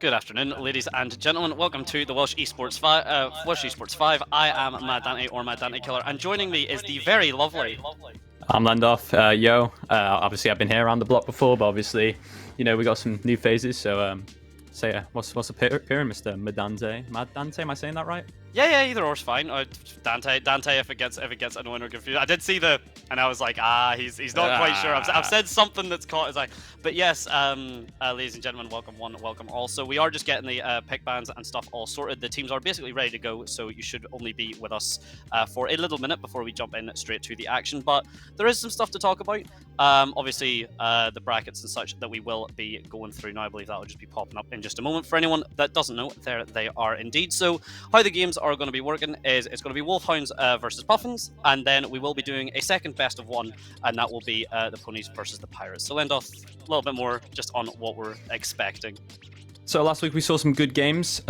Good afternoon, ladies and gentlemen. Welcome to the Welsh Esports 5. I am Maddantekiller or Maddantekiller, and joining me is the very lovely. I'm Lendoth. Obviously, I've been here around the block before, but obviously, we got some new phases. So, what's the appearance, Mr. Madante? Am I saying that right? Yeah, either or's fine. Dante, if it gets annoying or confused. I did see and I was like, he's not quite sure. I've said something that's caught his eye. But yes, ladies and gentlemen, welcome. Also, we are just getting the pick bands and stuff all sorted. The teams are basically ready to go, so you should only be with us for a little minute before we jump in straight to the action. But there is some stuff to talk about. Obviously, the brackets and such that we will be going through now. I believe that will just be popping up in just a moment. For anyone that doesn't know, there they are indeed. So, how the games are going to be working is it's going to be Wolfhounds versus Puffins, and then we will be doing a second best of one, and that will be the Ponies versus the Pirates. So, Lendoth, a little bit more just on what we're expecting. So last week we saw some good games.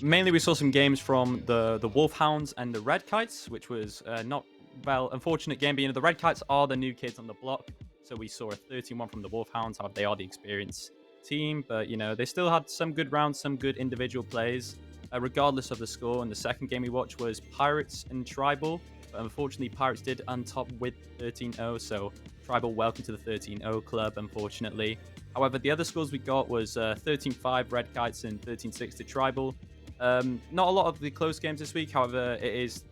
Mainly we saw some games from the Wolfhounds and the Red Kites, which was not unfortunate game. But the Red Kites are the new kids on the block, so we saw a 13-1 from the Wolfhounds. However, they are the experienced team, but they still had some good rounds, some good individual plays. Regardless of the score, and the second game we watched was Pirates and Tribal. But unfortunately, Pirates did untop with 13-0, so Tribal, welcome to the 13-0 club, unfortunately. However, the other scores we got was 13-5 Red Kites and 13-6 to Tribal. Not a lot of the close games this week, however, it is,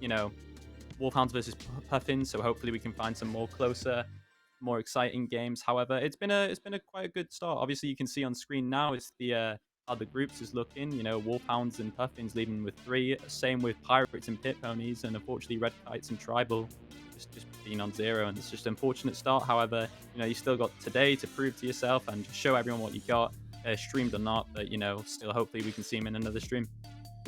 Wolfhounds versus Puffins, so hopefully we can find some more closer, more exciting games. However, it's been a quite a good start. Obviously, you can see on screen now it's the how the groups is looking. Wolfhounds and Puffins leading with 3. Same with Pirates and Pit Ponies, and unfortunately Red Kites and Tribal just being on 0. And it's just an unfortunate start. However, you still got today to prove to yourself and show everyone what you got, streamed or not. But still hopefully we can see him in another stream.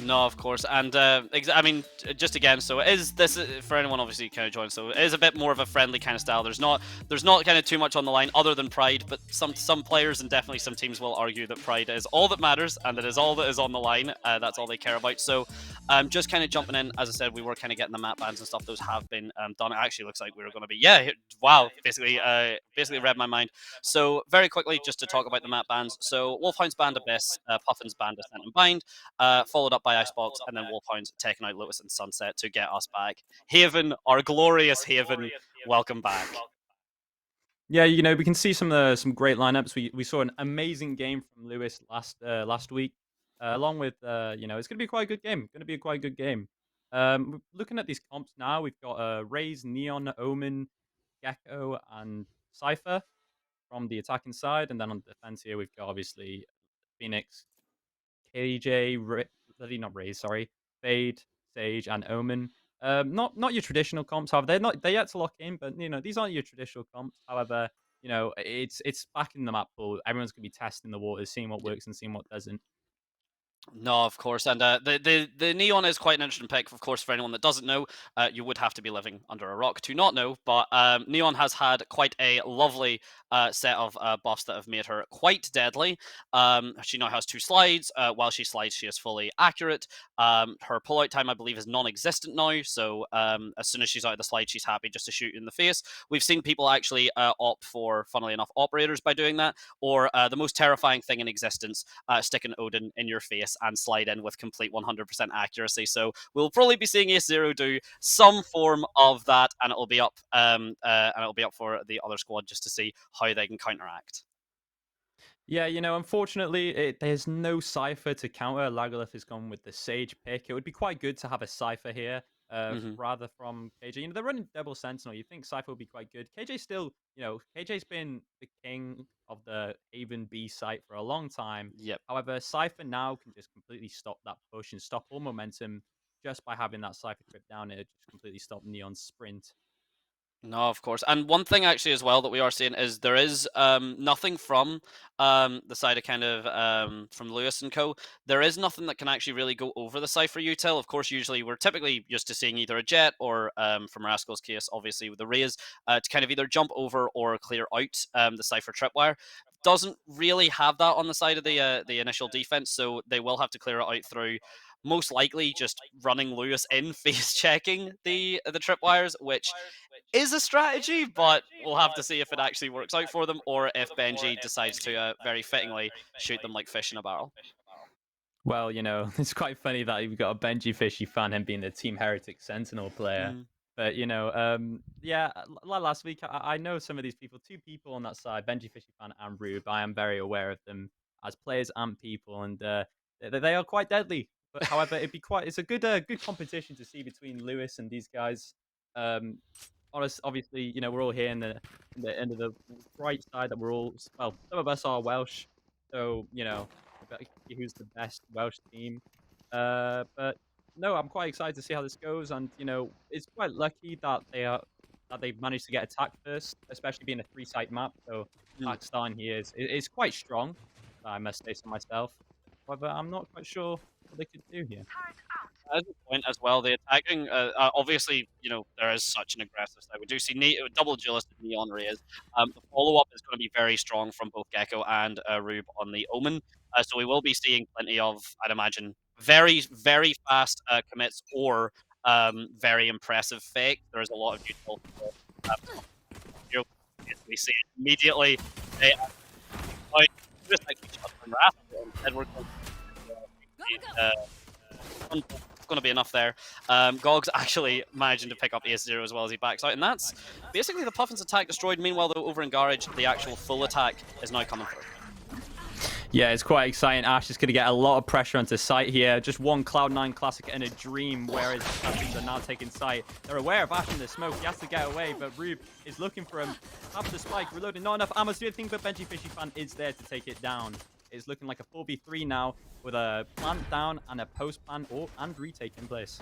No, of course, and I mean, just again, so it is this for anyone obviously kind of joined. So it is a bit more of a friendly kind of style. There's not kind of too much on the line other than pride, but some players and definitely some teams will argue that pride is all that matters and that is all that is on the line. That's all they care about. So, just kind of jumping in, as I said, we were kind of getting the map bands and stuff. Those have been done. It actually looks like we were going to be wow, basically read my mind. So very quickly, just to talk about the map bands. So Wolfhounds banned Abyss, Puffins banned Ascent and Bind, followed up by Icebox, and then Wolfhounds taking out Lotus and Sunset to get us back. Haven, our glorious Haven, welcome back. Yeah, we can see some great lineups. We saw an amazing game from Lewis last week, along with it's going to be quite a good game. Going to be quite a good game. Looking at these comps now, we've got Raze, Neon, Omen, Gecko, and Cypher from the attacking side, and then on the defense here we've got obviously Phoenix, KJ, not Raze, sorry, Fade, Sage, and Omen. Not your traditional comps. However, they're yet to lock in, but these aren't your traditional comps. However, it's back in the map pool. Everyone's gonna be testing the waters, seeing what works and seeing what doesn't. No, of course, and the Neon is quite an interesting pick. Of course, for anyone that doesn't know, you would have to be living under a rock to not know. But Neon has had quite a lovely set of buffs that have made her quite deadly. She now has 2 slides. While she slides, she is fully accurate. Her pullout time, I believe, is non-existent now. So as soon as she's out of the slide, she's happy just to shoot you in the face. We've seen people actually opt for, funnily enough, operators by doing that, or the most terrifying thing in existence, sticking Odin in your face and slide in with complete 100% accuracy. So we'll probably be seeing Ace Zero do some form of that, and it'll be up for the other squad just to see how they can counteract. Yeah, unfortunately, there's no Cypher to counter. Lagalith has gone with the Sage pick. It would be quite good to have a Cypher here, rather from KJ. They're running double Sentinel. You think Cypher would be quite good. KJ still, KJ's been the king of the Haven B site for a long time. Yep. However, Cypher now can just completely stop that push and stop all momentum just by having that Cypher trip down. It just completely stop Neon's sprint. No, of course. And one thing actually as well that we are seeing is there is nothing from the side of kind of from Lewis and Co. There is nothing that can actually really go over the Cypher util. Of course, usually we're typically used to seeing either a Jet or from Rascal's case, obviously with the Raze, to kind of either jump over or clear out the Cypher tripwire. Doesn't really have that on the side of the initial defense, so they will have to clear it out through most likely just running Lewis in, face checking the tripwires, which is a strategy, but we'll have to see if it actually works out for them, or if Benji decides to very fittingly shoot them like fish in a barrel. Well, it's quite funny that you've got a Benji Fishy fan, him being the Team Heretic Sentinel player. Mm. But yeah, last week I know some of these people, two people on that side, Benji Fishy fan and Rube. I am very aware of them as players and people, and they are quite deadly. But however, it's a good competition to see between Lewis and these guys. Um, obviously, we're all here in the end of the right side that we're all well. Some of us are Welsh, so about who's the best Welsh team. But no, I'm quite excited to see how this goes, and it's quite lucky that they've managed to get attacked first, especially being a three-site map. So Mm. attack starting here is quite strong. I must say so myself. However, I'm not quite sure what they could do here. As a point as well, the attacking, obviously, there is such an aggressive side. We do see double duelist Neon Rays. The follow-up is going to be very strong from both Gecko and Rube on the Omen. So we will be seeing plenty of, I'd imagine, very, very fast commits or very impressive fake. There is a lot of utility there. You basically see it immediately. They just like each other in wrath, and we're going to be enough there. Gog's actually managing to pick up Ace0 as well as he backs out, and that's basically the Puffins attack destroyed. Meanwhile, though, over in Garage, the actual full attack is now coming through. Yeah, it's quite exciting. Ash is going to get a lot of pressure onto site here. Just one Cloud9 classic and a dream, whereas the Puffins are now taking site. They're aware of Ash in the smoke. He has to get away, but Rube is looking for him. After the spike, reloading. Not enough ammo to do anything, but Benji Fishy Fan is there to take it down. It's looking like a 4v3 now with a plant down and a post plant and retake in place.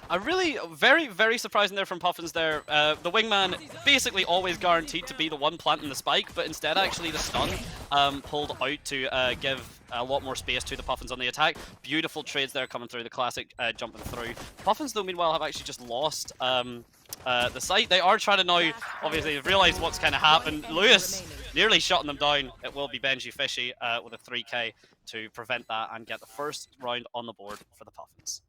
A really very, very surprising there from Puffins there. The wingman basically always guaranteed to be the one planting the spike, but instead actually the stun pulled out to give a lot more space to the Puffins on the attack. Beautiful trades there coming through, the classic jumping through. Puffins, though, meanwhile, have actually just lost the site. They are trying to now, obviously, they've realized what's kind of happened. Lewis nearly shutting them down. It will be Benji Fishy with a 3k to prevent that and get the first round on the board for the Puffins.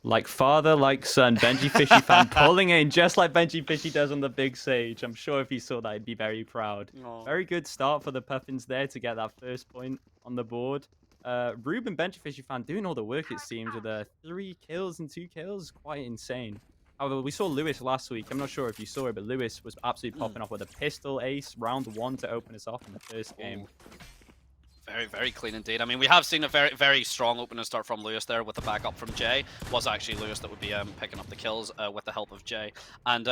Like father, like son, Benji Fishy Fan pulling in just like Benji Fishy does on the big stage. I'm sure if he saw that, he'd be very proud. Aww. Very good start for the Puffins there to get that first point on the board. Rube and Benji Fishy Fan doing all the work, it seems, with 3 kills and 2 kills. Quite insane. However, we saw Lewis last week. I'm not sure if you saw it, but Lewis was absolutely popping off with a pistol ace round 1 to open us off in the first game. Very, very clean indeed. I mean, we have seen a very, very strong opening start from Lewis there with the backup from Jay. It was actually Lewis that would be picking up the kills with the help of Jay. And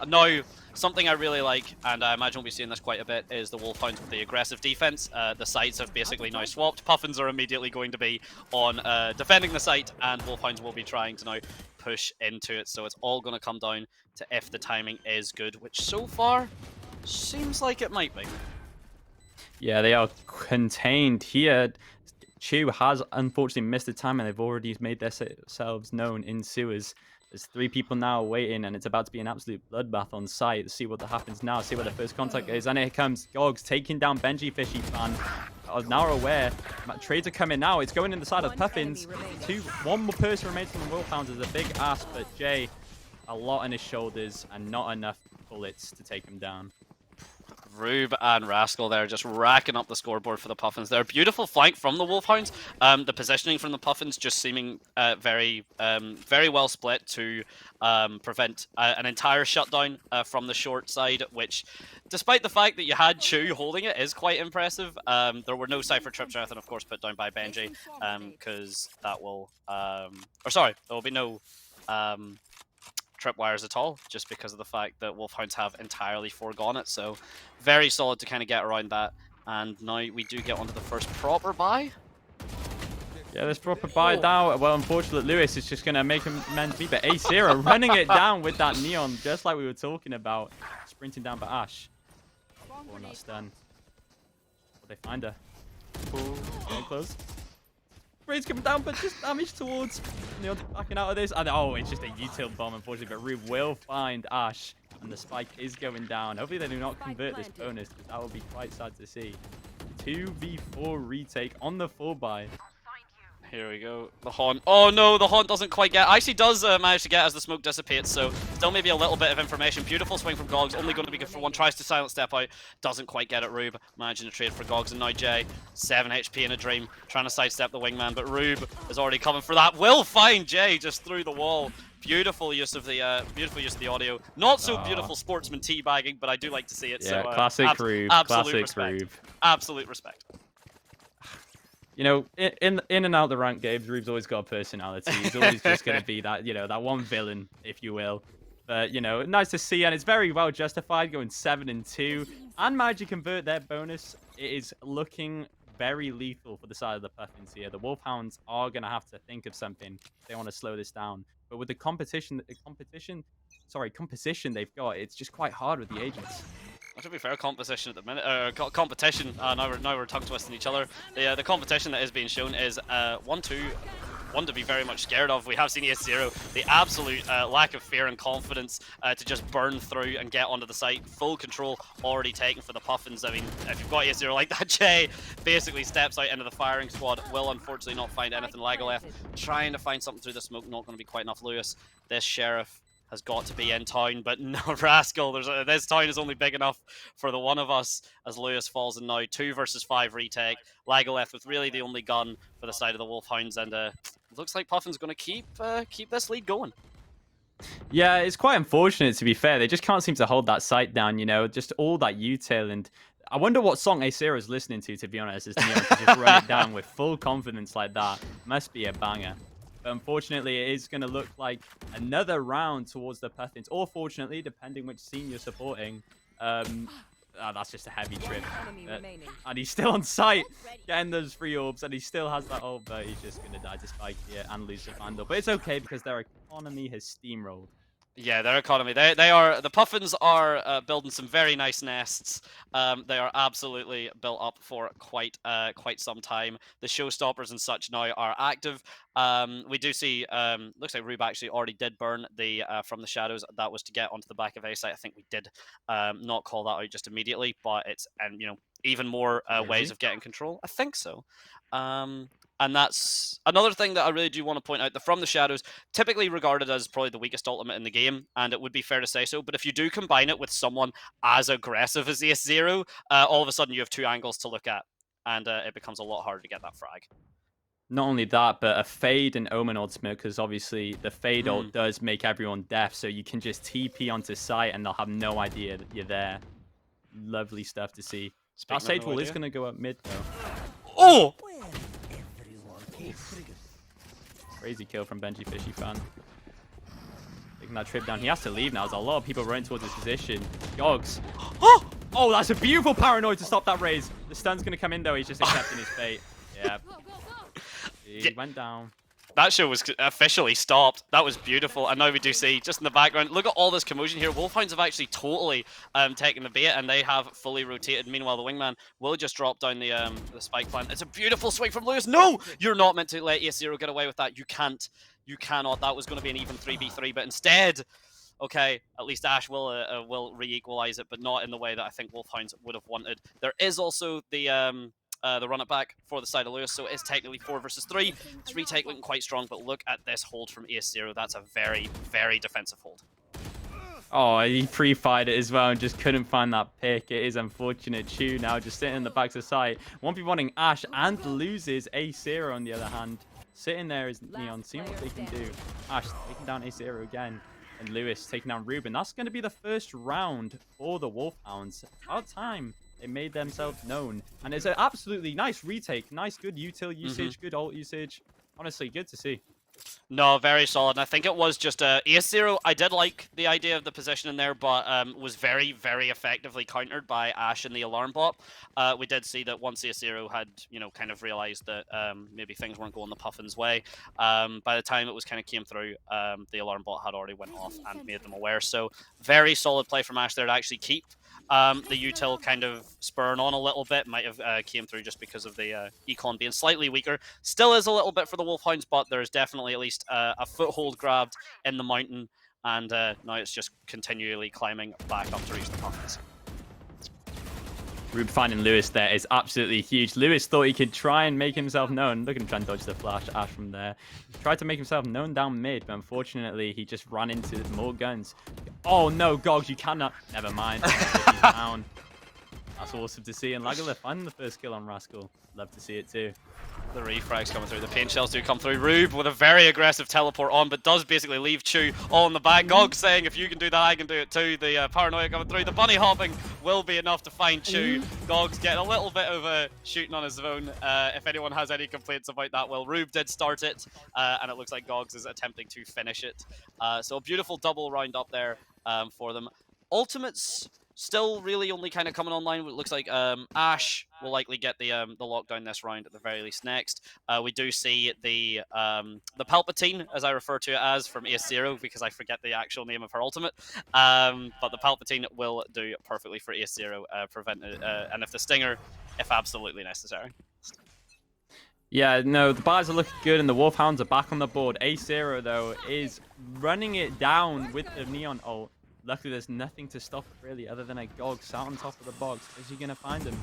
now, something I really like, and I imagine we'll be seeing this quite a bit, is the Wolfhounds with the aggressive defense. The sites have basically now swapped. Puffins are immediately going to be on defending the site, and Wolfhounds will be trying to now push into it. So it's all going to come down to if the timing is good, which so far seems like it might be. Yeah, they are contained here. Chew has unfortunately missed the time, and they've already made themselves known in sewers. There's 3 people now waiting, and it's about to be an absolute bloodbath on site. See what happens now, see where the first contact is. And here comes Gogs taking down Benji Fishy Fan. Now aware. Trades are coming now. It's going in the side of Puffins. One more person remains from the Wolfhounds. Is a big ask, but Jay, a lot on his shoulders, and not enough bullets to take him down. Rube and Rascal there just racking up the scoreboard for the Puffins. They're a beautiful flank from the Wolfhounds. The positioning from the Puffins just seeming very well split to prevent an entire shutdown from the short side, which, despite the fact that you had Chew holding it, is quite impressive. There were no Cypher trips or anything, of course, put down by Benji, because that will... or sorry, there will be no... tripwires at all, just because of the fact that Wolfhounds have entirely foregone it. So very solid to kind of get around that. And now we do get onto the first proper buy. Yeah, this proper buy now. Well, unfortunately, Lewis is just going to make him meant be, but Ace0 running it down with that Neon, just like we were talking about. Sprinting down, but Ash. Oh, not done. Will they find her? Oh, getting close. Raid's coming down, but just damage towards Neon backing out of this. And oh, it's just a util bomb, unfortunately, but Rube will find Ash. And the spike is going down. Hopefully they do not convert this bonus, because that will be quite sad to see. 2v4 retake on the 4 buy. Here we go. The Haunt. Oh no, the Haunt doesn't quite get. Actually does manage to get as the smoke dissipates, so still maybe a little bit of information. Beautiful swing from Gogs, only going to be good for one. Tries to silent step out, doesn't quite get it. Rube managing to trade for Gogs, and now Jay, 7 HP in a dream, trying to sidestep the wingman, but Rube is already coming for that. Will find Jay just through the wall. Beautiful use of the audio. Not so beautiful sportsman teabagging, but I do like to see it. Yeah, so, classic Rube. Absolute Classic respect. Rube. Absolute respect. You know, in and out the ranked games, Rube's always got a personality. He's always just going to be that, that one villain, if you will. But, nice to see, and it's very well justified, going 7-2. And managed to convert their bonus. It is looking very lethal for the side of the Puffins here. The Wolfhounds are going to have to think of something if they want to slow this down. But with the composition they've got, it's just quite hard with the agents. To be fair, composition at the minute, competition. Now we're tongue twisting each other. The competition that is being shown is one to be very much scared of. We have seen Ace0, the absolute lack of fear and confidence to just burn through and get onto the site. Full control already taken for the Puffins. I mean, if you've got Ace0 like that, Jay basically steps out into the firing squad. Will unfortunately not find anything. Lagaleth trying to find something through the smoke, not going to be quite enough. Lewis, this sheriff has got to be in town, but no, Rascal, this town is only big enough for the one of us as Lewis falls in now. 2 versus 5 retake. Lagaleth with really the only gun for the side of the Wolfhounds, and looks like Puffin's going to keep this lead going. Yeah, it's quite unfortunate, to be fair. They just can't seem to hold that site down, just all that util. And I wonder what song Ace0 is listening to be honest, as Neon can just run it down with full confidence like that. Must be a banger. But unfortunately, it is going to look like another round towards the Puffins. Or fortunately, depending which team you're supporting. That's just a heavy trip. And he's still on site, getting those 3 orbs. And he still has that ult, but he's just going to die to Spike here and lose the Vandal. But it's okay, because their economy has steamrolled. Yeah, their economy. The Puffins are building some very nice nests. They are absolutely built up for quite some time. The showstoppers and such now are active. We do see, looks like Rube actually already did burn the from the shadows. That was to get onto the back of A site. I think we did not call that out just immediately, but it's even more ways of getting control. I think so. And that's another thing that I really do want to point out, that From the Shadows, typically regarded as probably the weakest ultimate in the game, and it would be fair to say so, but if you do combine it with someone as aggressive as Ace0, all of a sudden you have 2 angles to look at, and it becomes a lot harder to get that frag. Not only that, but a Fade and Omen ultimate, because obviously the Fade ult does make everyone deaf, so you can just TP onto site and they'll have no idea that you're there. Lovely stuff to see. That Sage Wall is going to go up mid, though. Oh! Crazy kill from Benji Fishy fan. Taking that trip down. He has to leave now. There's a lot of people running towards his position. Gogs. Oh, that's a beautiful paranoid to stop that raise. The stun's going to come in, though. He's just accepting his fate. Yeah. He went down. That show was officially stopped. That was beautiful. And now we do see, just in the background, look at all this commotion here. Wolfhounds have actually totally taken the bait, and they have fully rotated. Meanwhile, the wingman will just drop down the spike plant. It's a beautiful swing from Lewis. No! You're not meant to let Ace0 get away with that. You can't. You cannot. That was going to be an even 3v3, but instead, okay, at least Ash will re-equalize it, but not in the way that I think Wolfhounds would have wanted. There is also the run it back for the side of Lewis, so it's technically 4 versus 3. It's retake looking quite strong, but look at this hold from Ace0. That's a very, very defensive hold. Oh, he pre-fired it as well and just couldn't find that pick. It is unfortunate. Chew now just sitting in the back of the site. 1v1ing Ash and loses Ace0 on the other hand. Sitting there is Neon, seeing what they can do. Ash taking down Ace0 again. And Lewis taking down Ruben. That's going to be the first round for the Wolfhounds. About time they made themselves known. And it's an absolutely nice retake. Nice, good util usage, good ult usage. Honestly, good to see. No, very solid. And I think it was just Ace0. I did like the idea of the position in there, but was very, very effectively countered by Ash and the alarm bot. We did see that once Ace0 had, kind of realized that maybe things weren't going the Puffin's way, by the time it was kind of came through, the alarm bot had already went off and made them aware. So very solid play from Ash there to actually keep the util kind of spurring on a little bit. Might have came through just because of the econ being slightly weaker. Still is a little bit for the Wolfhounds, but there's definitely at least a foothold grabbed in the mountain, and now it's just continually climbing back up to reach the Puffins. Rube finding Lewis there is absolutely huge. Lewis thought he could try and make himself known. Look at him try and dodge the flash Ash from there. He tried to make himself known down mid, but unfortunately he just ran into more guns. Oh no, Gogs, you cannot. Never mind. He's down. That's awesome to see. And Lagalith finding the first kill on Rascal. Love to see it too. The refrags coming through, the paint shells do come through. Rube with a very aggressive teleport on, but does basically leave Chu all in the back. Gog saying, if you can do that, I can do it too. The paranoia coming through. The bunny hopping will be enough to find Chu. Gog's getting a little bit of shooting on his own. If anyone has any complaints about that, well, Rube did start it, and it looks like Gogs is attempting to finish it. So a beautiful double round up there for them. Ultimates still really only kind of coming online. It looks like Ash will likely get the lockdown this round at the very least next. We do see the Palpatine, as I refer to it as, from Ace Zero, because I forget the actual name of her ultimate. But the Palpatine will do perfectly for Ace Zero, and if the Stinger, if absolutely necessary. Yeah, no, the bars are looking good and the Wolfhounds are back on the board. Ace Zero, though, is running it down with the Neon ult. Luckily, there's nothing to stop it, really, other than a Gog sat on top of the box. Is he going to find him?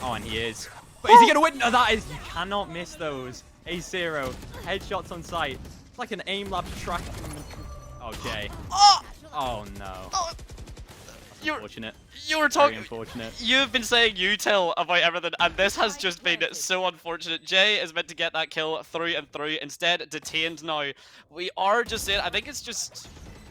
Oh, and he is. But is he going to win? No, that is. You cannot miss those. Ace Zero, headshots on sight. It's like an aim lab tracking. Okay. Oh, no. Unfortunate. You were talking. Very unfortunate. You've been saying util about everything, and this has just been so unfortunate. Jay is meant to get that kill through and through. Instead, detained now. We are just saying, I think it's just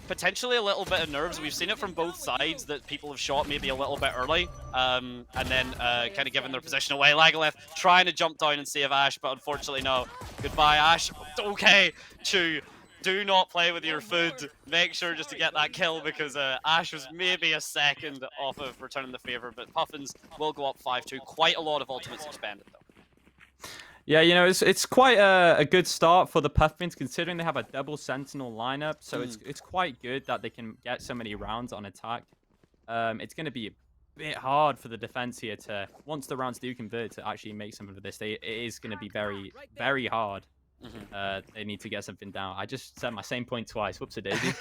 potentially a little bit of nerves. We've seen it from both sides that people have shot maybe a little bit early, and then kind of given their position away. Lagalith trying to jump down and save Ash, but unfortunately no. Goodbye, Ash. Okay, Chu. Do not play with your food. Make sure just to get that kill, because Ash was maybe a second off of returning the favor, but Puffins will go up 5-2. Quite a lot of ultimates expended, though. Yeah, you know, it's quite a good start for the Puffins, considering they have a double Sentinel lineup. So it's quite good that they can get so many rounds on attack. It's going to be a bit hard for the defense here to, once the rounds do convert, to actually make something of this. It is going to be very, very hard. They need to get something down. I just said my same point twice. Whoops-a-daisy.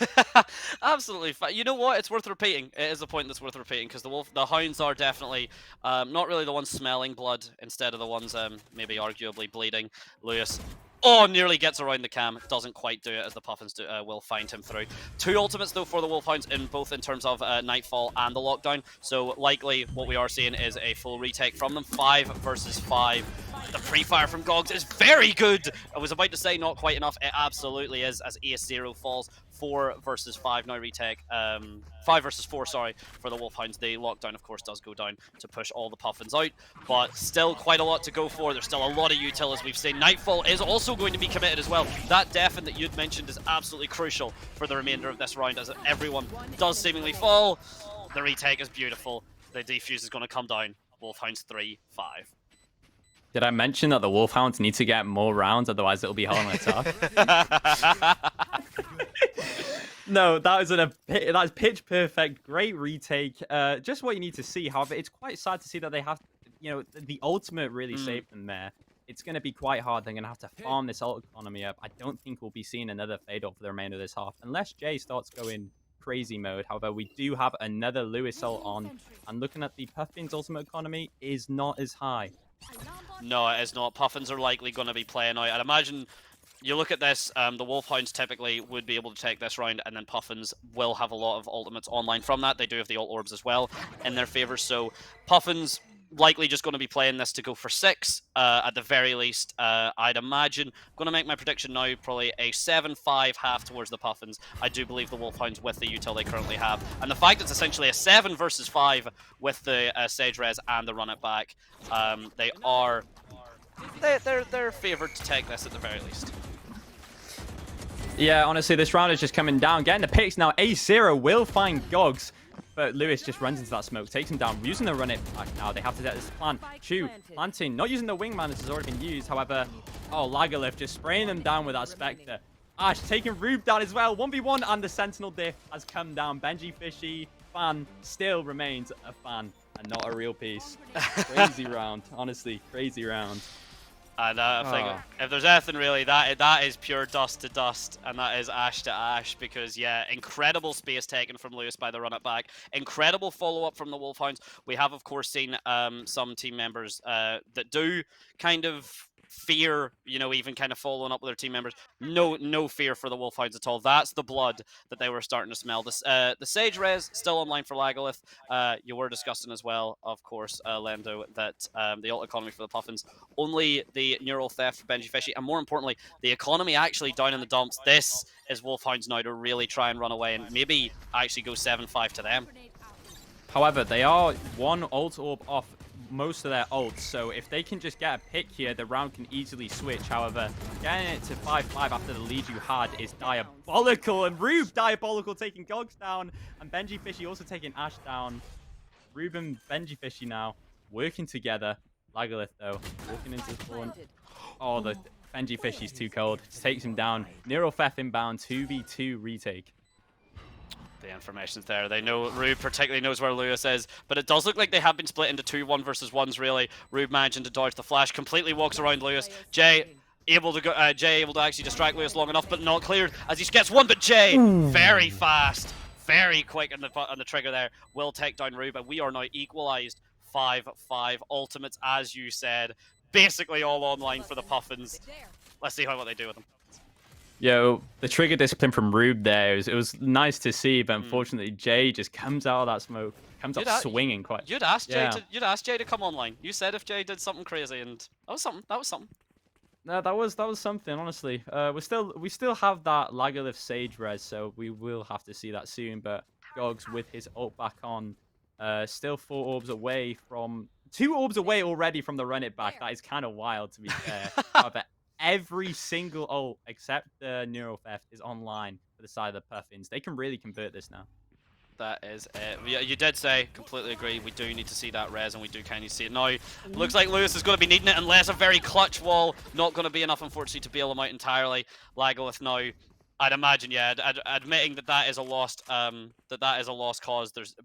Absolutely. You know what? It's worth repeating. It is a point that's worth repeating, because the Hounds are definitely not really the ones smelling blood, instead of the ones maybe arguably bleeding. Lewis. Oh, nearly gets around the cam. Doesn't quite do it, as the Puffins will find him through. 2 ultimates, though, for the Wolfhounds, both in terms of Nightfall and the Lockdown. So, likely, what we are seeing is a full retake from them. 5 versus 5. The pre-fire from Gogs is very good! I was about to say not quite enough. It absolutely is, as Ace Zero falls. 4 versus 5 now retake. 5 versus 4, sorry, for the Wolfhounds. The Lockdown, of course, does go down to push all the Puffins out, but still quite a lot to go for. There's still a lot of util, as we've seen. Nightfall is also going to be committed as well. That deafen that you'd mentioned is absolutely crucial for the remainder of this round, as everyone does seemingly fall. The retake is beautiful. The defuse is going to come down. Wolfhounds 3-5. Did I mention that the Wolfhounds need to get more rounds, otherwise it'll be hard on attack? No, that's pitch perfect. Great retake. Just what you need to see. However, it's quite sad to see that they have, you know, the ultimate really saved them there. It's going to be quite hard. They're going to have to farm this ult economy up. I don't think we'll be seeing another fade off for the remainder of this half, unless Jay starts going crazy mode. However, we do have another Lewis ult on, and looking at the Puffins ultimate economy is not as high. No, it is not. Puffins are likely going to be playing out. I'd imagine you look at this, the Wolfhounds typically would be able to take this round, and then Puffins will have a lot of ultimates online from that. They do have the ult orbs as well in their favor, so Puffins likely just going to be playing this to go for 6 at the very least. I'd imagine, I'm going to make my prediction now, probably a 7-5 half towards the Puffins. I do believe the Wolfhounds, with the util they currently have, and the fact it's essentially a 7 versus 5 with the Sage Res and the run it back, they're favored to take this at the very least. Yeah, honestly, this round is just coming down. Getting the picks now. Ace Zero will find Gogs, but Lewis just runs into that smoke, takes him down, using the run it back now. They have to get this plan. Chu planting, not using the wingman, this has already been used. However, Lagalith just spraying them down with that Spectre. Ash taking Rube down as well. 1v1, and the Sentinel diff has come down. Benji Fishy, fan, still remains a fan and not a real piece. Crazy round, honestly, crazy round. And I think if there's anything really, that is pure dust to dust, and that is ash to ash, because yeah, incredible space taken from Lewis by the run it back, incredible follow-up from the Wolfhounds. We have, of course, seen some team members that do kind of fear, you know, even kind of following up with their team members. No fear for the Wolfhounds at all. That's the blood that they were starting to smell. The Sage Res still online for Lagalith. You were discussing as well, of course, Lendo, that the alt economy for the Puffins, only the neural theft for Benji Fishy, and more importantly, the economy actually down in the dumps. This is Wolfhounds now to really try and run away and maybe actually go 7-5 to them. However, they are one ult orb off most of their ults, so if they can just get a pick here, the round can easily switch. However, getting it to 5-5 after the lead you had is diabolical, and Rube diabolical taking Gogs down, and Benji Fishy also taking Ash down. Rube and Benji Fishy now working together. Lagalith, though, walking into the spawn. Oh, the Benji Fishy's too cold. Just takes him down. Neural Theft inbound, 2v2 retake. The information's there. They know, Rube particularly knows where Lewis is, but it does look like they have been split into 2 1v1s, really. Rube managing to dodge the flash, completely walks around Lewis. Jay able to actually distract Lewis long enough, but not cleared as he gets one, but Jay, very fast, very quick on the trigger there, will take down Rube, and we are now equalized 5-5. Ultimates, as you said, basically all online for the Puffins. Let's see what they do with them. Yo, the trigger discipline from Rube there, it was nice to see, but unfortunately Jay just comes out of that smoke, comes up swinging quite. You'd ask Jay to come online. You said if Jay did something crazy, and that was something. No, that was something, honestly. We still have that Lagalith Sage res, so we will have to see that soon. But Gogs with his ult back on, still 4 orbs away from 2 orbs away already from the run it back. That is kind of wild, to be fair. However, every single ult except the Neural Theft is online for the side of the Puffins. They can really convert this now. That is it. Yeah, you did say, completely agree, we do need to see that res, and we do kind of see it now. Looks like Lewis is going to be needing it, unless a very clutch wall. Not going to be enough, unfortunately, to bail him out entirely. Lagalith now, I'd imagine, yeah, admitting that is a lost, that is a lost cause. There's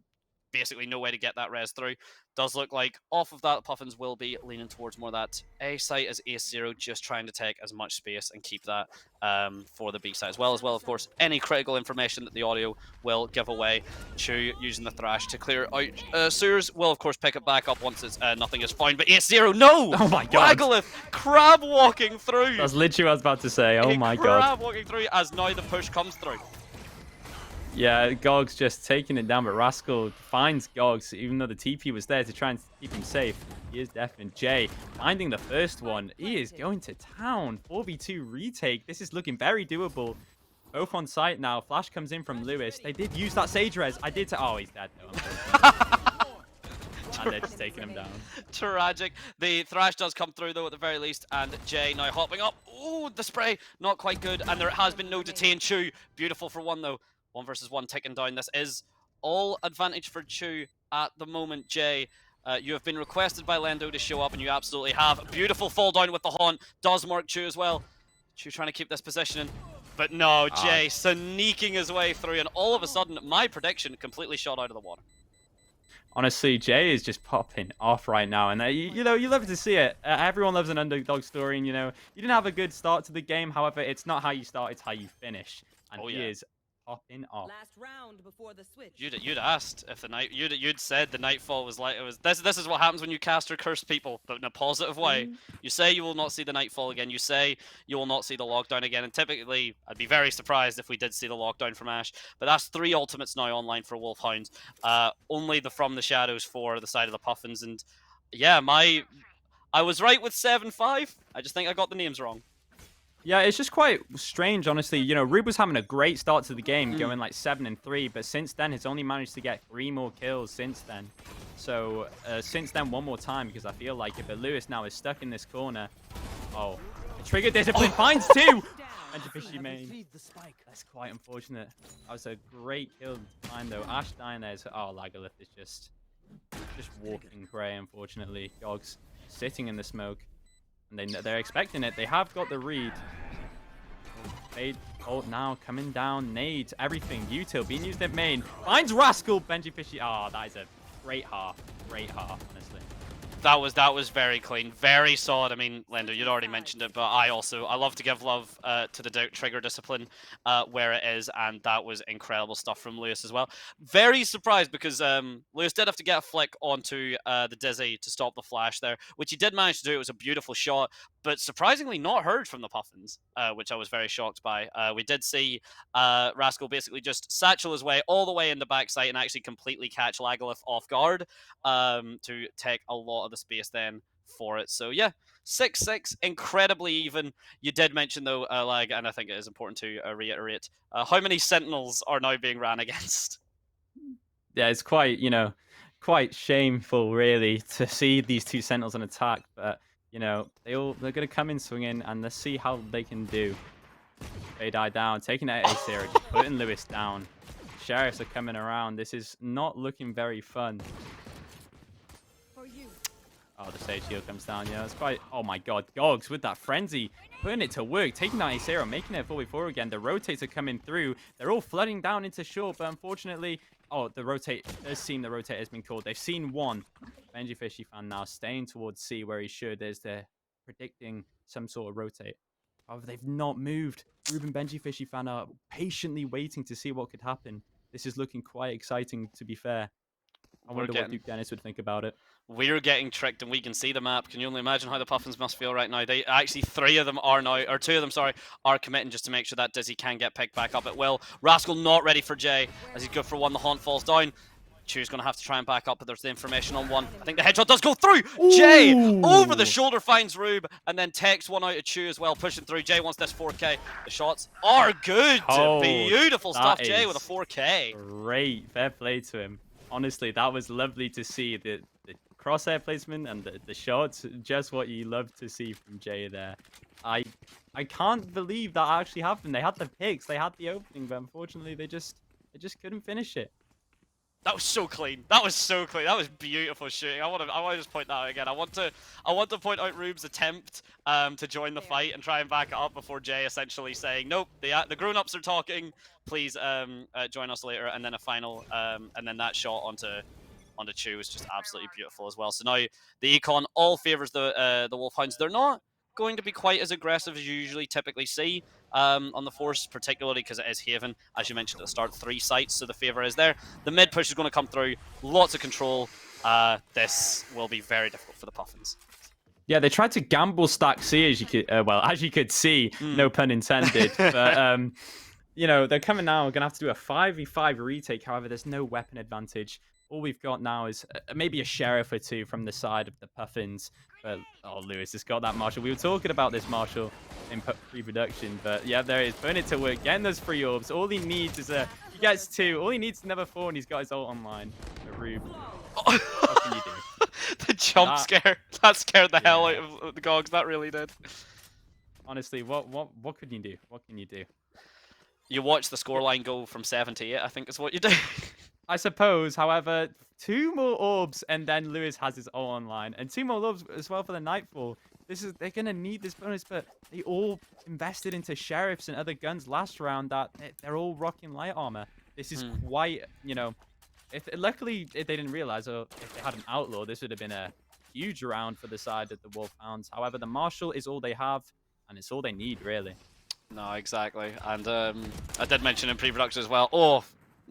basically no way to get that res through. Does look like off of that, Puffins will be leaning towards more that A site as Ace0, just trying to take as much space and keep that for the B site as well, of course, any critical information that the audio will give away. Chu using the Thrash to clear out sewers will, of course, pick it back up once it's, nothing is found, but Ace0, no! Oh my god! Lagalith, crab walking through! That's literally what I was about to say, oh my god. Crab walking through as now the push comes through. Yeah, Gogs just taking it down, but Rascal finds Gogs, even though the TP was there to try and keep him safe. He is deafened. Jay finding the first one. He is going to town. 4v2 retake. This is looking very doable. Both on site now. Flash comes in from Lewis. They did use that Sage Res. Oh, he's dead though. And they're just taking him down. Tragic. The Thrash does come through, though, at the very least. And Jay now hopping up. Oh, the spray. Not quite good. And there has been no detain. Chu. Beautiful for one, though. 1 versus 1 ticking down. This is all advantage for Chu at the moment. Jay, you have been requested by Lendo to show up, and you absolutely have. Beautiful fall down with the haunt. Does mark Chu as well. Chu trying to keep this positioning. But no, Jay sneaking his way through, and all of a sudden, my prediction completely shot out of the water. Honestly, Jay is just popping off right now, and you know, you love to see it. Everyone loves an underdog story, and you know, you didn't have a good start to the game. However, it's not how you start, it's how you finish. And he is popping off. Last round before the switch. You'd asked if the night you'd said the nightfall was like it was. This is what happens when you cast or curse people, but in a positive way. You say you will not see the nightfall again. You say you will not see the lockdown again. And typically, I'd be very surprised if we did see the lockdown from Ash. But that's 3 ultimates now online for Wolfhounds. Only the From the Shadows for the side of the Puffins. And yeah, I was right with 7-5. I just think I got the names wrong. Yeah, it's just quite strange, honestly. You know, Rube was having a great start to the game, going like 7-3, but since then, he's only managed to get 3 more kills since then. So, since then, 1 more time, because I feel like it. But Lewis now is stuck in this corner. Oh, the trigger discipline finds 2! And Fishy main. That's quite unfortunate. That was a great kill to find, though. Ash dying there. Oh, Lagalith is just walking grey, unfortunately. Gogs sitting in the smoke. And they're expecting it. They have got the read. Fade ult now coming down. Nades, everything. Util being used at main. Finds Rascal. Benji Fishy. Oh, that is a great half. Great half, honestly. That was very clean, very solid. I mean, Lendo, you'd already mentioned it, but I love to give love to the doubt trigger discipline where it is, and that was incredible stuff from Lewis as well. Very surprised because Lewis did have to get a flick onto the Dizzy to stop the flash there, which he did manage to do. It was a beautiful shot, but surprisingly not heard from the Puffins, which I was very shocked by. We did see Rascal basically just satchel his way all the way in the backside and actually completely catch Lagalith off guard to take a lot of the space then for it. So yeah, 6-6, incredibly even. You did mention though, Lag, and I think it is important to reiterate, how many Sentinels are now being ran against? Yeah, it's quite, quite shameful really to see these two Sentinels on attack, but they're gonna come in swinging, and let's see how they can do. They die down, taking out A0, just putting Lewis down. Sheriffs are coming around. This is not looking very fun. Oh, the stage shield comes down. Yeah, it's quite... Oh my god, Gogs with that frenzy. Putting it to work, taking out A0, making it 4v4 again. The rotates are coming through. They're all flooding down into short, but unfortunately... Oh, the rotate does seem the rotate has been called. They've seen one. Benji Fishy fan now staying towards C where he should. There's the predicting some sort of rotate. However, they've not moved. Ruben Benji Fishy fan are patiently waiting to see what could happen. This is looking quite exciting, to be fair. I wonder what Duke Dennis would think about it. We're getting tricked and we can see the map. Can you only imagine how the Puffins must feel right now? They actually, 3 of them are now, or 2 of them, sorry, are committing just to make sure that Dizzy can get picked back up at will. Rascal not ready for Jay as he's good for one. The Haunt falls down. Chew's going to have to try and back up, but there's the information on one. I think the headshot does go through. Ooh. Jay over the shoulder finds Rube and then takes one out of Chew as well, pushing through. Jay wants this 4K. The shots are good. Oh, beautiful stuff. Jay with a 4K. Great. Fair play to him. Honestly, that was lovely to see. The crosshair placement and the shots, just what you love to see from Jay there. I can't believe that actually happened. They had the picks, they had the opening, but unfortunately they just couldn't finish it. That was so clean. That was so clean. That was beautiful shooting. I want to just point that out again. I want to point out Rube's attempt to join the fight and try and back it up before Jay essentially saying, nope, the grown-ups are talking. Please join us later. And then a final, and then that shot onto Chew was just absolutely beautiful as well. So now the Econ all favors the Wolfhounds. They're not going to be quite as aggressive as you usually typically see on the Force, particularly because it is Haven, as you mentioned at the start, 3 sites, so the favor is there. The mid push is going to come through, lots of control. This will be very difficult for the Puffins. Yeah, they tried to gamble stack C, as you could, as you could see, no pun intended. But they're coming now. We're gonna have to do a 5v5 retake. However, there's no weapon advantage. All we've got now is maybe a sheriff or 2 from the side of the Puffins. But, oh, Lewis has got that Marshall. We were talking about this Marshall in pre-production, but yeah, there it is. Putting it to work, getting those 3 orbs. All he needs is he gets 2. All he needs is another 4, and he's got his ult online. A Rube. What can you do? The jump scare. That scared the hell out of the Gogs. That really did. Honestly, what can you do? What can you do? You watch the scoreline go from 7 to 8, I think is what you do. I suppose, however, 2 more orbs and then Lewis has his ult online. And 2 more orbs as well for the Nightfall. They're going to need this bonus, but they all invested into sheriffs and other guns last round that they're all rocking light armor. This is quite, luckily, if they didn't realize, or if they had an outlaw, this would have been a huge round for the side of the Wolfhounds. However, the Marshal is all they have, and it's all they need, really. No, exactly. And I did mention in pre-production as well,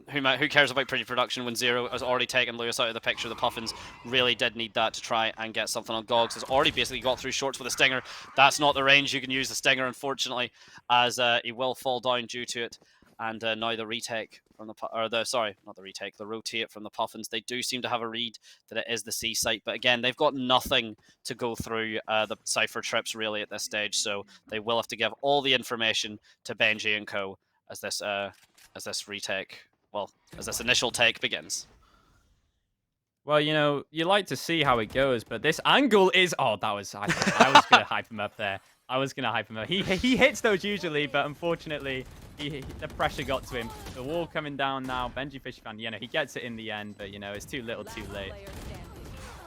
who cares about pre-production when Zero has already taken Lewis out of the picture? The Puffins really did need that to try and get something on Gogs. Has already basically got through shorts with a Stinger. That's not the range you can use the Stinger, unfortunately, as he will fall down due to it. And now the retake from the rotate from the Puffins. They do seem to have a read that it is the C site, but again, they've got nothing to go through the Cypher trips really at this stage, so they will have to give all the information to Benji and co as this retake. Well, as this initial take begins. Well, you like to see how it goes, but this angle is... Oh, I was going to hype him up there. I was going to hype him up. He hits those usually, but unfortunately, the pressure got to him. The wall coming down now. Benji Fishy fan, he gets it in the end, but, it's too little too late.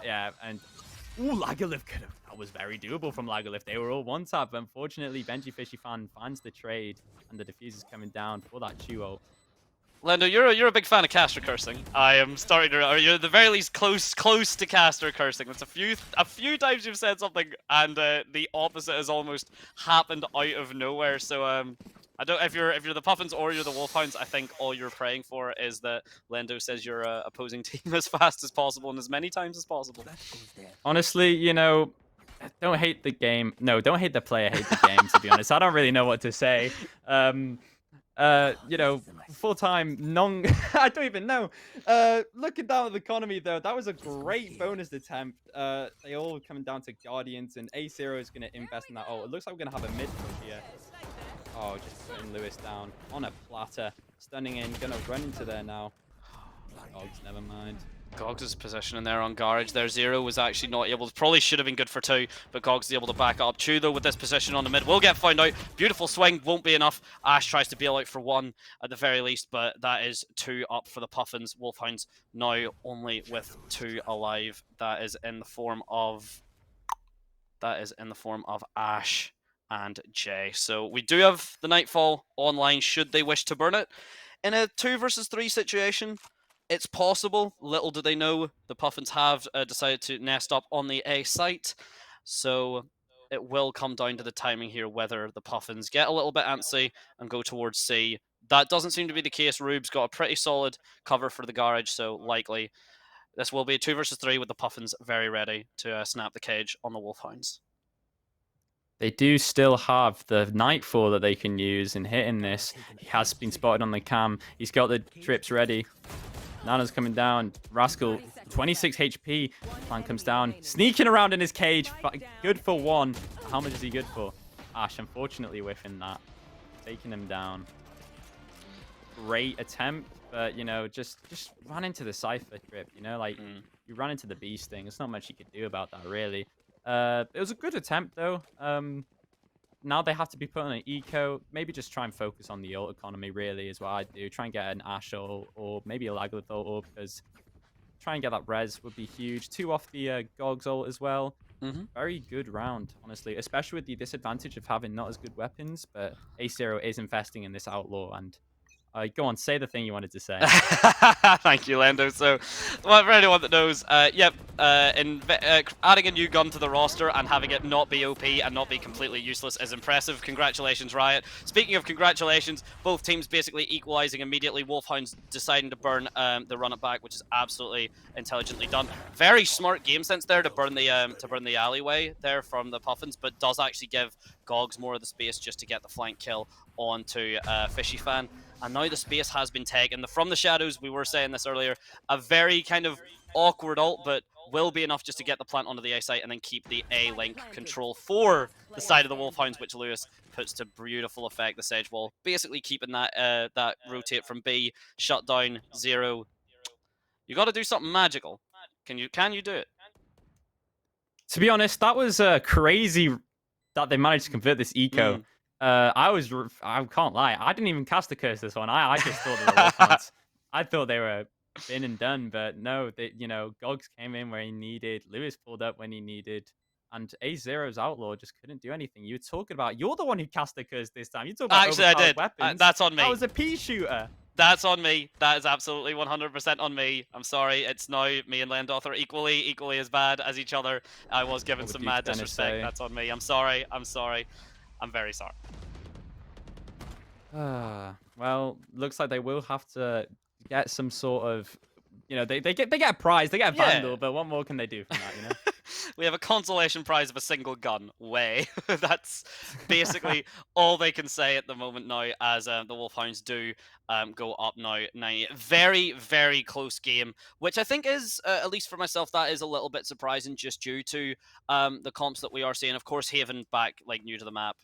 Yeah, and... Ooh, Lagalith. That was very doable from Lagalith. They were all one-tap, but unfortunately, Benji Fishy fan finds the trade, and the diffuser's coming down for that Chew ult. Lendo, you're a big fan of caster cursing. I am starting to, or you're at the very least close to caster cursing. That's a few times you've said something, and the opposite has almost happened out of nowhere. So I don't if you're the Puffins or you're the Wolfhounds, I think all you're praying for is that Lendo says your opposing team as fast as possible and as many times as possible. Honestly, you know, don't hate the game. No, don't hate the player, hate the game, to be honest. I don't really know what to say. You know, full-time non I don't even know. Looking down at the economy though, that was a great bonus attempt. They all coming down to Guardians, and A0 is gonna invest in that. Oh, it looks like we're gonna have a mid push here. Oh, just putting Lewis down on a platter, stunning in, gonna run into there now. Dogs, never mind. Gogs' position in there on Garage. There, Zero was actually not able to. Probably should have been good for 2, but Gogs is able to back up. Chu, though, with this position on the mid, will get found out. Beautiful swing, won't be enough. Ash tries to bail out for 1 at the very least, but that is 2 up for the Puffins. Wolfhounds now only with 2 alive. That is in the form of Ash and Jay. So we do have the Nightfall online should they wish to burn it. In a 2 versus 3 situation, it's possible. Little do they know, the Puffins have decided to nest up on the A site. So it will come down to the timing here, whether the Puffins get a little bit antsy and go towards C. That doesn't seem to be the case. Rube's got a pretty solid cover for the Garage, so likely this will be a 2 versus 3 with the Puffins very ready to snap the cage on the Wolfhounds. They do still have the Nightfall that they can use in hitting this. He has been spotted on the cam. He's got the trips ready. Nana's coming down. Rascal, 26 HP. Plan comes down. Sneaking around in his cage. Good for 1. How much is he good for? Ash, unfortunately, whiffing that. Taking him down. Great attempt, but, you know, just run into the Cypher trip, you know? Like, you ran into the Beast thing. There's not much you could do about that, really. It was a good attempt, though. Now they have to be put on an eco. Maybe just try and focus on the ult economy, really, is what I'd do. Try and get an Ash ult or maybe a Laglith ult, because try and get that res would be huge. 2 off the Gogs ult as well. Very good round, honestly, especially with the disadvantage of having not as good weapons, but A0 is investing in this Outlaw, and go on, say the thing you wanted to say. Thank you, Lendo. So, well, for anyone that knows, adding a new gun to the roster and having it not be OP and not be completely useless is impressive. Congratulations, Riot. Speaking of congratulations, both teams basically equalizing immediately. Wolfhounds deciding to burn the run it back, which is absolutely intelligently done. Very smart game sense there to burn the alleyway there from the Puffins, but does actually give Gogs more of the space just to get the flank kill onto Fishy Fan. And now the space has been taken. From the shadows, we were saying this earlier, a very kind of awkward ult, but will be enough just to get the plant onto the A site and then keep the A link control for the side of the Wolfhounds, which Lewis puts to beautiful effect. The Sedge Wall basically keeping that that rotate from B, shut down 0. You got to do something magical. Can you do it? To be honest, that was crazy that they managed to convert this eco. I can't lie, I didn't even cast the curse this one. I just thought they were Wolfhounds. I thought they were been and done, but no, you know, Gogs came in where he needed, Lewis pulled up when he needed, and A0's Outlaw just couldn't do anything. You're the one who cast the curse this time. You talk about actually, I did. Weapons. That's on me. That was a pea shooter. That's on me. That is absolutely 100% on me. I'm sorry. It's now me and Lendoth are equally as bad as each other. I was given some mad disrespect. That's on me. I'm sorry. I'm very sorry. Well, looks like they will have to get some sort of, you know, they get a prize, they get a Vandal, but what more can they do from that, you know? We have a consolation prize of a single gun. That's basically all they can say at the moment now, as the Wolfhounds do go up now 9. Very, very close game, which I think is, at least for myself, that is a little bit surprising just due to the comps that we are seeing. Of course, Haven back, like, new to the map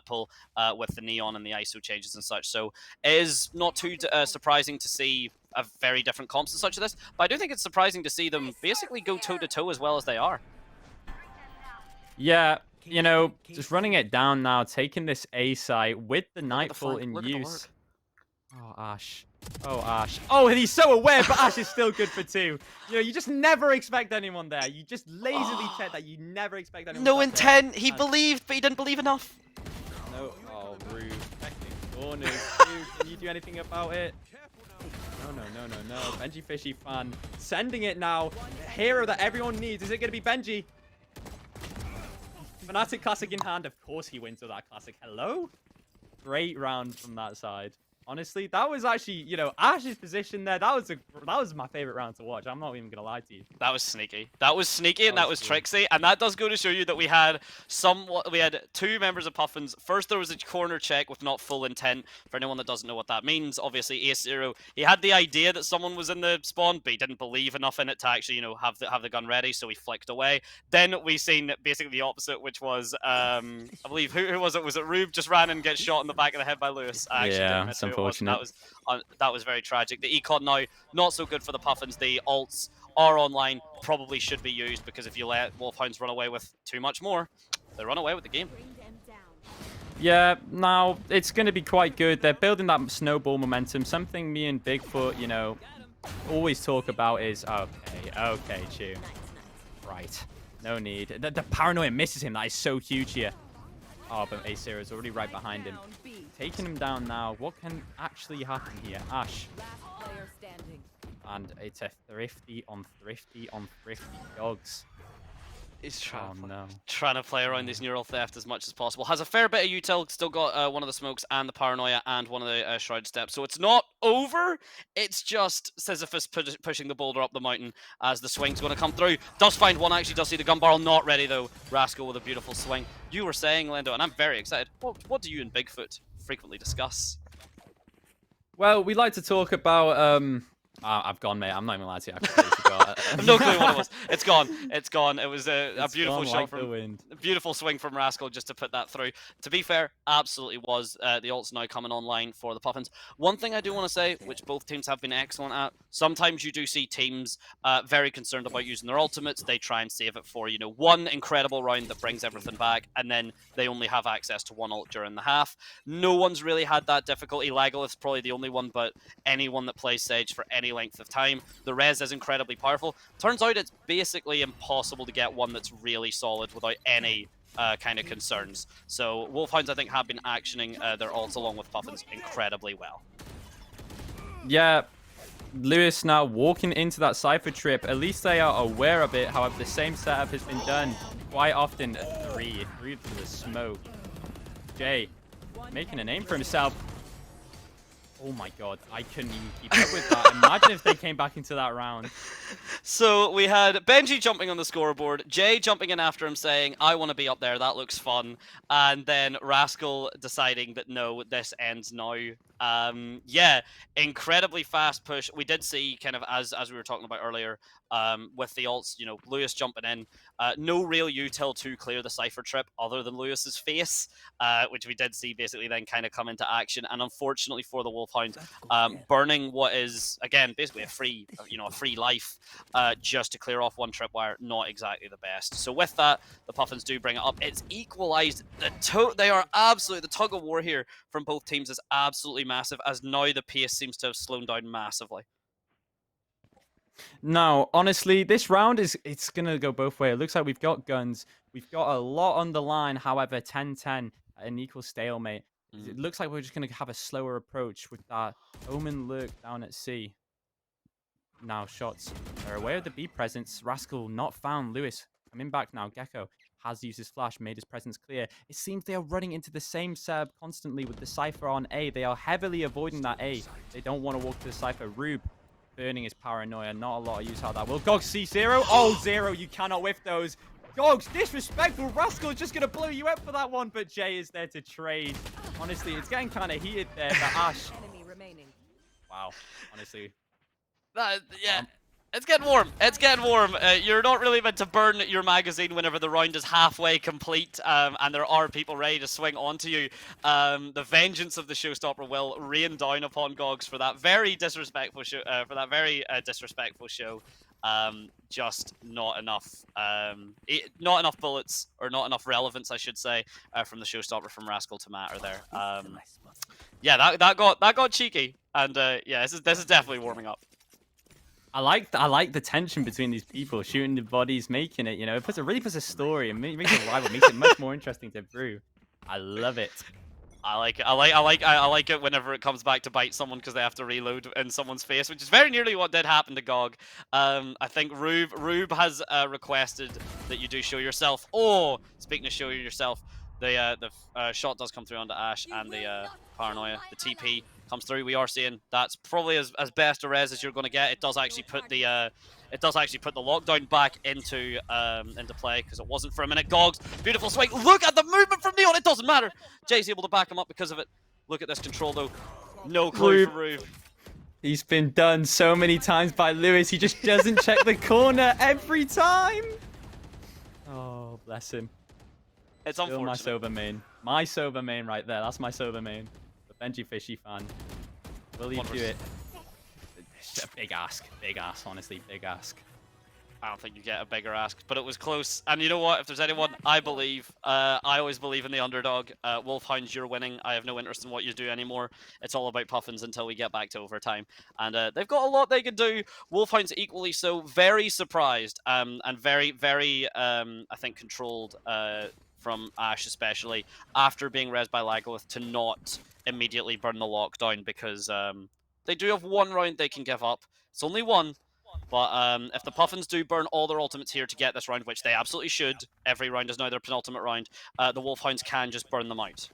pool with the Neon and the ISO changes and such. So it is not too surprising to see a very different comps and such as this, but I do think it's surprising to see them basically go toe-to-toe as well as they are. Yeah, you know, just running it down now, taking this A site with the Nightfall in use. Oh, Ash. Oh, Ash. Oh, and he's so aware, but Ash is still good for 2. You know, you just never expect anyone there. You just lazily check that. You never expect anyone. No intent. He believed, but he didn't believe enough. No. Oh, rude. corners. Dude, can you do anything about it? No. Benji Fishy fan sending it now. The hero that everyone needs. Is it going to be Benji? Fnatic Classic in hand. Of course he wins with that Classic. Hello? Great round from that side. Honestly, that was actually, you know, Ash's position there. That was my favorite round to watch. I'm not even gonna lie to you. That was sneaky. That was sneaky, and that was cool. tricksy, and that does go to show you that we had two members of Puffins. First, there was a corner check with not full intent. For anyone that doesn't know what that means, obviously Ace Zero, he had the idea that someone was in the spawn, but he didn't believe enough in it to actually, you know, have the gun ready, so he flicked away. Then we seen basically the opposite, which was I believe who was it? Was it Rube just ran and gets shot in the back of the head by Lewis? Yeah, it's unfortunate. That was very tragic. The econ now, not so good for the Puffins. The ults are online, probably should be used, because if you let Wolfhounds run away with too much more, they run away with the game. Yeah, now it's going to be quite good. They're building that snowball momentum. Something me and Bigfoot, you know, always talk about is, okay, Chew. Right, no need. The paranoia misses him. That is so huge here. Oh, but Acer is already right behind him. Taking him down now. What can actually happen here? Ash. And it's a thrifty on thrifty on thrifty dogs. He's trying to play around this neural theft as much as possible. Has a fair bit of util. Still got one of the smokes and the paranoia and one of the shroud steps. So it's not over. It's just Sisyphus pushing the boulder up the mountain as the swing's going to come through. Does find one, actually does see the gun barrel. Not ready though. Rascal with a beautiful swing. You were saying, Lendo, and I'm very excited. What do you and Bigfoot frequently discuss? Well, we like to talk about I've gone, mate. I'm not even allowed to. I completely forgot. I've no clue what it was. It's gone. It's gone. It was a beautiful shot from the wind. A beautiful swing from Rascal just to put that through. To be fair, absolutely was. The ult's now coming online for the Puffins. One thing I do want to say, which both teams have been excellent at, sometimes you do see teams very concerned about using their ultimates. They try and save it for, you know, one incredible round that brings everything back, and then they only have access to one ult during the half. No one's really had that difficulty. Legolas probably the only one, but anyone that plays Sage for any length of time. The res is incredibly powerful. Turns out it's basically impossible to get one that's really solid without any kind of concerns. So Wolfhounds, I think, have been actioning their ults along with Puffins incredibly well. Yeah, Lewis now walking into that Cypher trip. At least they are aware of it. However, the same setup has been done quite often. Three to the smoke. Jay making a name for himself. Oh my god, I couldn't even keep up with that. Imagine if they came back into that round. So we had Benji jumping on the scoreboard, Jay jumping in after him saying, I want to be up there, that looks fun. And then Rascal deciding that no, this ends now. Yeah, incredibly fast push. We did see, kind of as we were talking about earlier, with the ults, you know, Lewis jumping in. No real util to clear the Cypher trip other than Lewis's face, which we did see basically then kind of come into action. And unfortunately for the Wolfhound, burning what is, again, basically a free life just to clear off one tripwire, not exactly the best. So with that, the Puffins do bring it up. It's equalized. They are absolutely, the tug of war here from both teams is absolutely massive, as now the pace seems to have slowed down massively. No, honestly, this round it's going to go both ways. It looks like we've got guns. We've got a lot on the line. However, 10-10, an equal stalemate. It looks like we're just going to have a slower approach with that Omen lurk down at C. Now, shots are aware of the B presence. Rascal not found. Lewis coming back now. Gecko has used his flash, made his presence clear. It seems they are running into the same setup constantly with the Cypher on A. They are heavily avoiding that A. They don't want to walk to the Cypher. Rube burning his paranoia. Not a lot of use out of that. Will Gogs see Zero? Oh, Zero, you cannot whiff those. Gogs, disrespectful. Rascal is just going to blow you up for that one, but Jay is there to trade. Honestly, it's getting kind of heated there, but Ash. Wow, honestly. Yeah, it's getting warm. It's getting warm. You're not really meant to burn your magazine whenever the round is halfway complete, and there are people ready to swing onto you. The vengeance of the showstopper will rain down upon Gogs for that very disrespectful show. Disrespectful show. Just not enough. Not enough bullets, or not enough relevance, I should say, from the showstopper from Rascal to matter there. Yeah, that got cheeky, and yeah, this is definitely warming up. I like the tension between these people, shooting the bodies, making it, you know, it really puts a story and makes it rival, makes it much more interesting to brew. I love it. I like it whenever it comes back to bite someone because they have to reload in someone's face, which is very nearly what did happen to Gog. I think Rube has requested that you do show yourself. Oh, speaking of show yourself, the shot does come through onto Ash, and the paranoia, the TP comes through. We are seeing that's probably as best a res as you're going to get. It does actually put the lockdown back into play because it wasn't for a minute. Gogs, beautiful swing. Look at the movement from Neon. It doesn't matter. Jay's able to back him up because of it. Look at this control though. No clue for Rube. He's been done so many times by Lewis. He just doesn't check the corner every time. Oh, bless him. It's Still unfortunate. my Sova main. My Sova main right there. That's my Sova main. The Benji Fishy fan. Will he do it? It's a big ask. Big ask, honestly. Big ask. I don't think you get a bigger ask, but it was close. And you know what? If there's anyone, I always believe in the underdog. Wolfhounds, you're winning. I have no interest in what you do anymore. It's all about Puffins until we get back to overtime. And they've got a lot they can do. Wolfhounds equally so. Very surprised and very, very, I think, controlled from Ash, especially after being res by Lagoth, to not immediately burn the lockdown because they do have one round they can give up. It's only one. But if the Puffins do burn all their ultimates here to get this round, which they absolutely should, every round is now their penultimate round, the Wolfhounds can just burn them out.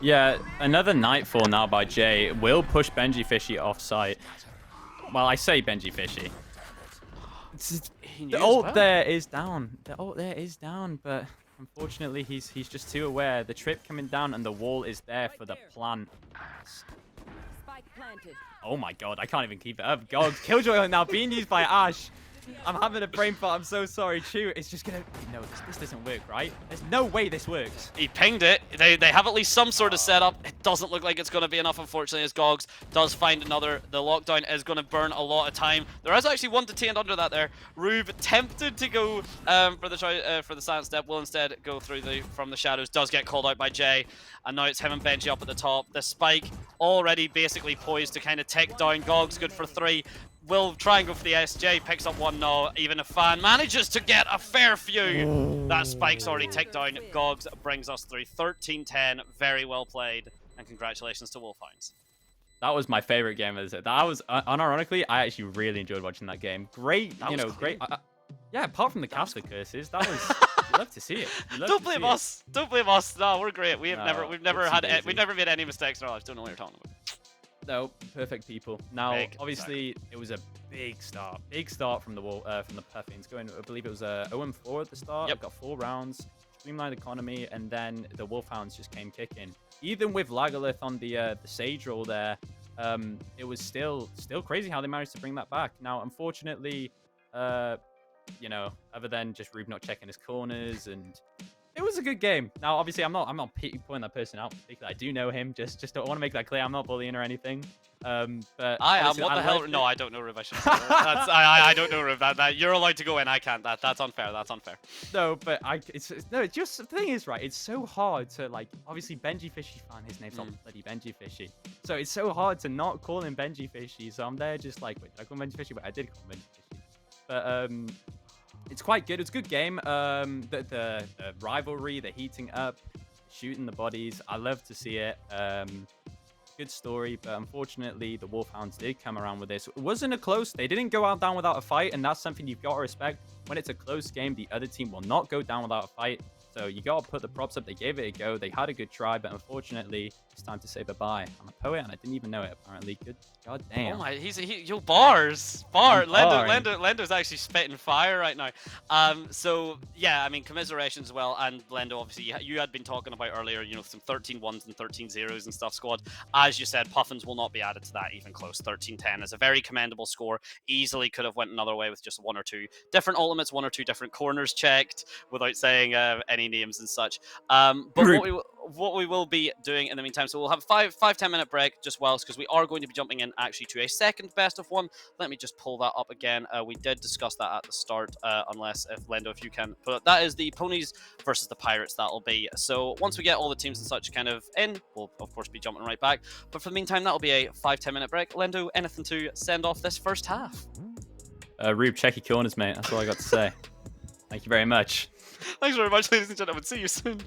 Yeah, another Nightfall now by Jay will push Benji Fishy off site. Well, I say Benji Fishy. The ult there is down. The ult there is down, but unfortunately he's just too aware. The trip coming down and the wall is there for the plant. Oh my god, I can't even keep it up. God, Killjoy now being used by Ash. I'm having a brain fart. I'm so sorry. Chew, it's just gonna... No, this doesn't work, right? There's no way this works. He pinged it. They have at least some sort of setup. It doesn't look like it's going to be enough, unfortunately, as Gogs does find another. The lockdown is going to burn a lot of time. There is actually one detained under that there. Rube tempted to go for the silent step. Will instead go through from the shadows. Does get called out by Jay. And now it's him and Benji up at the top. The spike already basically poised to kind of take down Gogs. Good for 3. Will try and go for the SJ, picks up one. No, even a fan manages to get a fair few. That spike's already ticked down. Gogs brings us through 13-10. Very well played, and congratulations to Wolfhounds. That was my favorite game. That was unironically, I actually really enjoyed watching that game. Great, great. Yeah, apart from the caster curses, that was. You love to see it. Don't blame us. Don't blame us. No, we're great. We've never made any mistakes in our lives. Don't know what you're talking about. No, perfect people. Now, obviously, it was a big start. Big start from the Puffins. Going, I believe it was 0-4 at the start. Yep. Got 4 rounds, streamlined economy, and then the Wolfhounds just came kicking. Even with Lagalith on the Sage roll there, it was still crazy how they managed to bring that back. Now, unfortunately, other than just Rube not checking his corners, and it was a good game. Now, obviously, I'm not pointing that person out. I do know him. Just don't want to make that clear. I'm not bullying or anything. But I am. What the hell? No, I don't know Rube. I shouldn't say that. I don't know Rube. That you're allowed to go in. I can't. That's unfair. That's unfair. No, but it's just the thing is, right? It's so hard to obviously Benji Fishy fan. His name's not bloody Benji Fishy. So it's so hard to not call him Benji Fishy. So I'm there just wait, did I call him Benji Fishy? But I did call him Benji Fishy. But it's quite good. It's a good game. The rivalry, the heating up, shooting the bodies. I love to see it. Good story, but unfortunately, the Wolfhounds did come around with this. It wasn't a close. They didn't go out down without a fight, and that's something you've got to respect. When it's a close game, the other team will not go down without a fight. So you got to put the props up. They gave it a go. They had a good try, but unfortunately, it's time to say bye-bye. I'm a poet, and I didn't even know it, apparently. Good. God damn. Oh my, bars. Lendo's actually spitting fire right now. So, yeah, I mean, commiserations as well. And Lendo, obviously, you had been talking about earlier, some 13-1s and 13-0s and stuff, squad. As you said, Puffins will not be added to that even close. 13-10 is a very commendable score. Easily could have went another way with just 1 or 2 different ultimates, 1 or 2 different corners checked without saying any names and such. But what we will be doing in the meantime, so we'll have a 5-10 minute break just whilst, because we are going to be jumping in actually to a second best of 1. Let me just pull that up again. We did discuss that at the start, unless if Lendo, if you can put it. That is the Ponies versus the Pirates. That'll be. So once we get all the teams and such kind of in, we'll of course be jumping right back. But for the meantime, that'll be a 5-10 minute break. Lendo, anything to send off this first half? Rube, check your corners, mate. That's all I got to say. Thank you very much. Thanks very much, ladies and gentlemen. See you soon.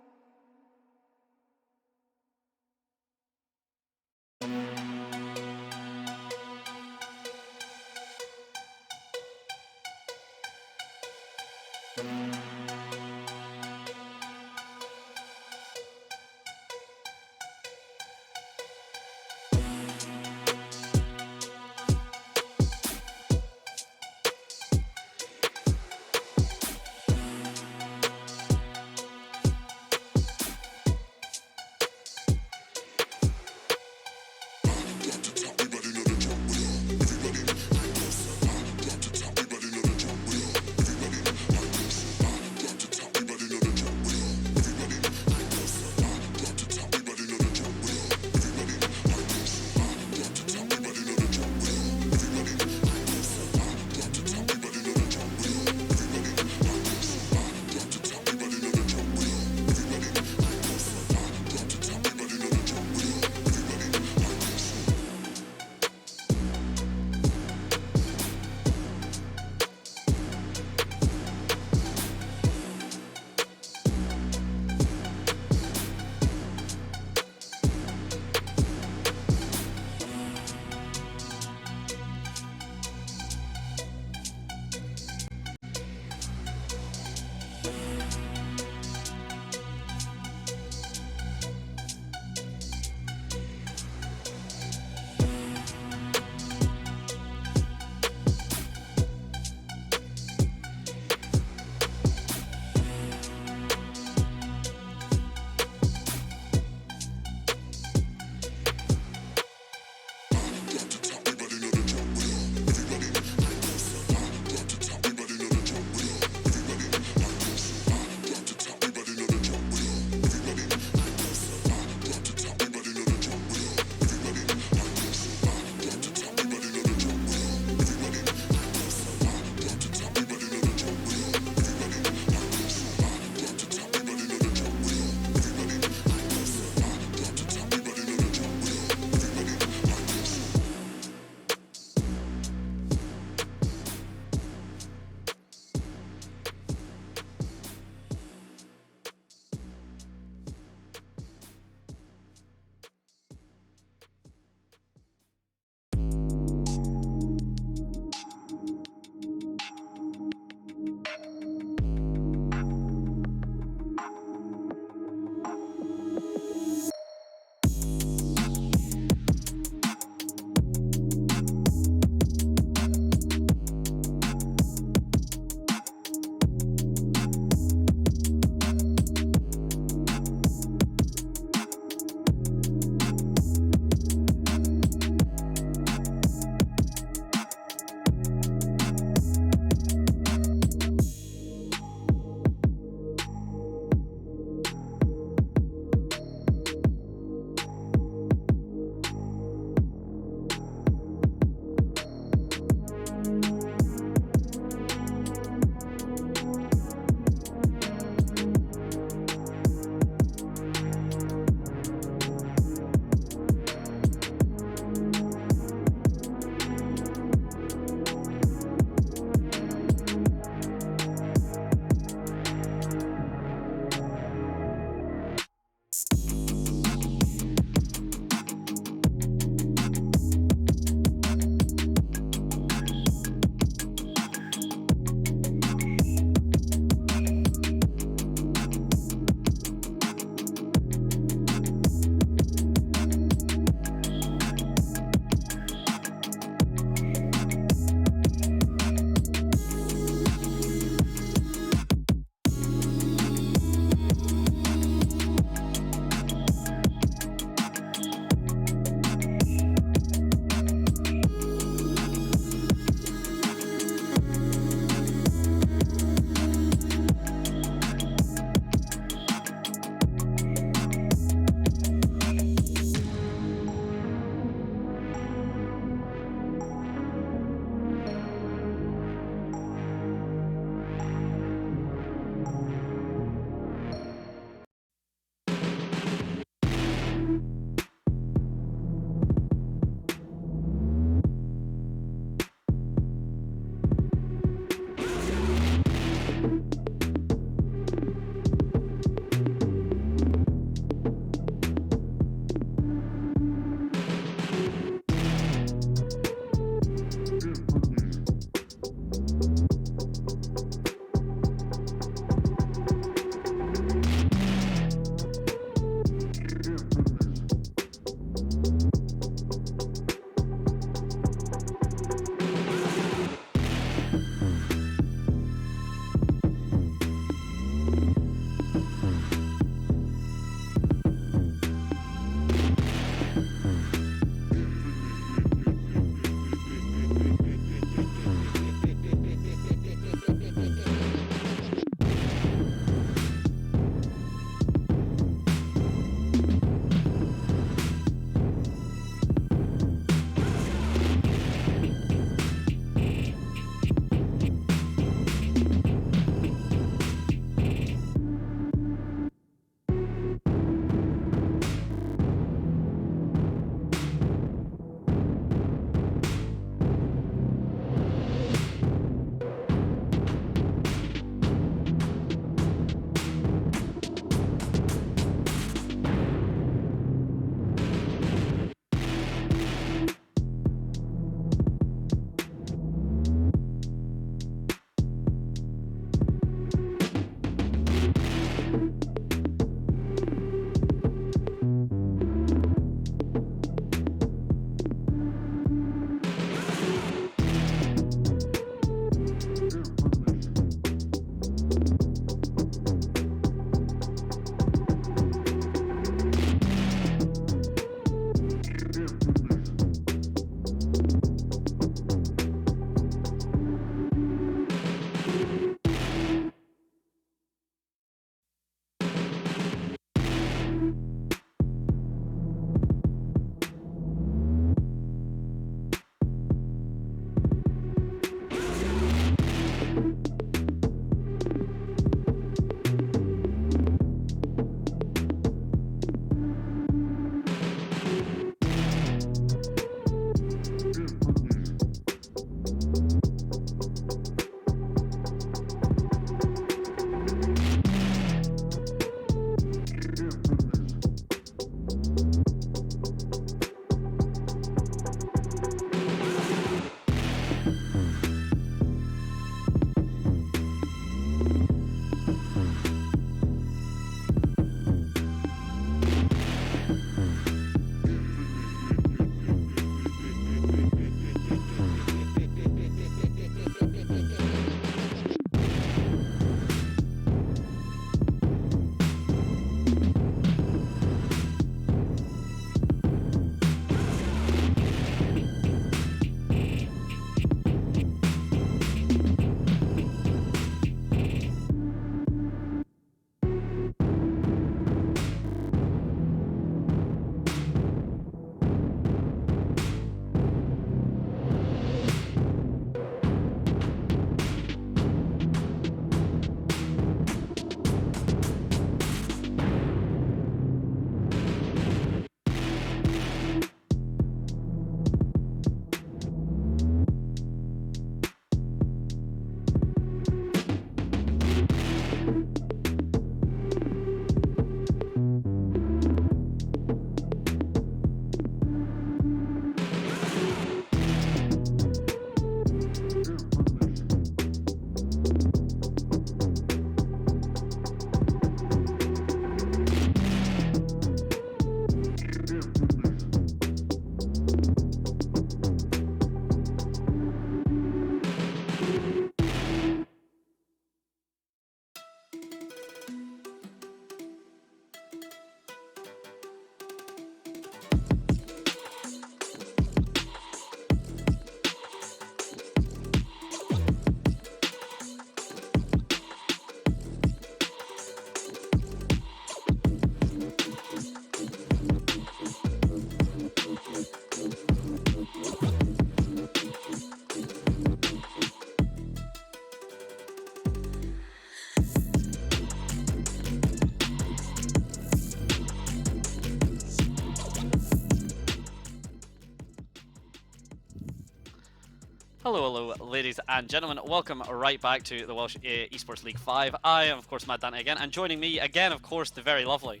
Hello, ladies and gentlemen. Welcome right back to the Welsh Esports League 5. I am, of course, Matt Dante again, and joining me again, of course, the very lovely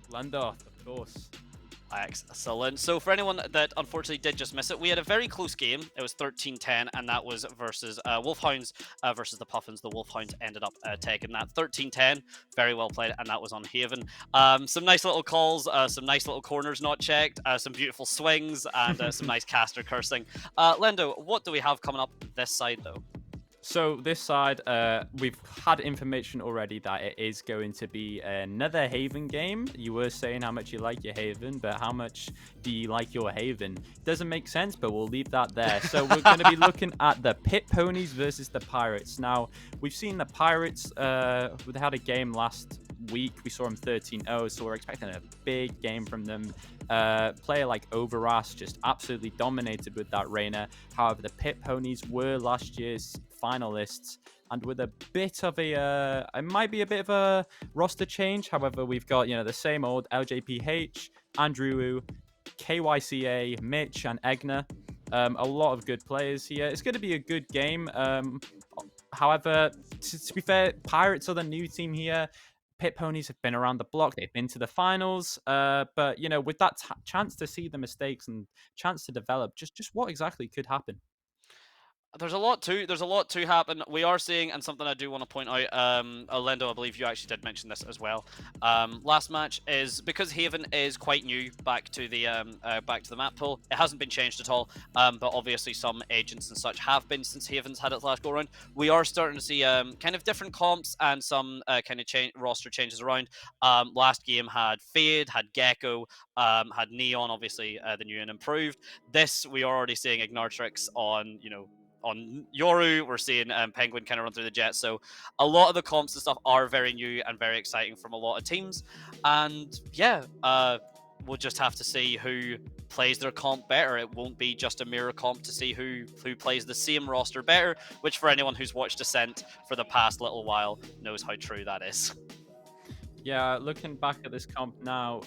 Lendoth, of course. Excellent. So for anyone that unfortunately did just miss it, we had a very close game. It was 13-10, and that was versus Wolfhounds versus the Puffins. The Wolfhounds ended up taking that 13-10. Very well played, and that was on Haven. Some nice little calls, some nice little corners not checked, some beautiful swings, and some nice caster cursing. Lendo, what do we have coming up this side, though? So this side, we've had information already that it is going to be another Haven game. You were saying how much you like your Haven, but how much do you like your Haven? Doesn't make sense, but we'll leave that there. So we're going to be looking at the Pit Ponies versus the Pirates. Now, we've seen the Pirates, they had a game last week. We saw them 13-0, so we're expecting a big game from them. Player like Overras just absolutely dominated with that Reina. However, the Pit Ponies were last year's finalists, and with a bit of a it might be a bit of a roster change. However, we've got the same old LJPH, Andrew, KYCA, Mitch, and Egner. A lot of good players here. It's going to be a good game. However, to be fair, Pirates are the new team here. Pit Ponies have been around the block. They've been to the finals. But with that chance to see the mistakes and chance to develop, just what exactly could happen? There's a lot to happen. We are seeing, and something I do want to point out, Lendo, I believe you actually did mention this as well. Last match is because Haven is quite new back to the map pool. It hasn't been changed at all, but obviously some agents and such have been since Haven's had its last go around. We are starting to see kind of different comps and some kind of roster changes around. Last game had Fade, had Gecko, had Neon, obviously the new and improved. This we are already seeing Ignitrix on Yoru. We're seeing Penguin kind of run through the jet. So a lot of the comps and stuff are very new and very exciting from a lot of teams. And yeah, we'll just have to see who plays their comp better. It won't be just a mirror comp to see who plays the same roster better, which for anyone who's watched Ascent for the past little while knows how true that is. Yeah, looking back at this comp now,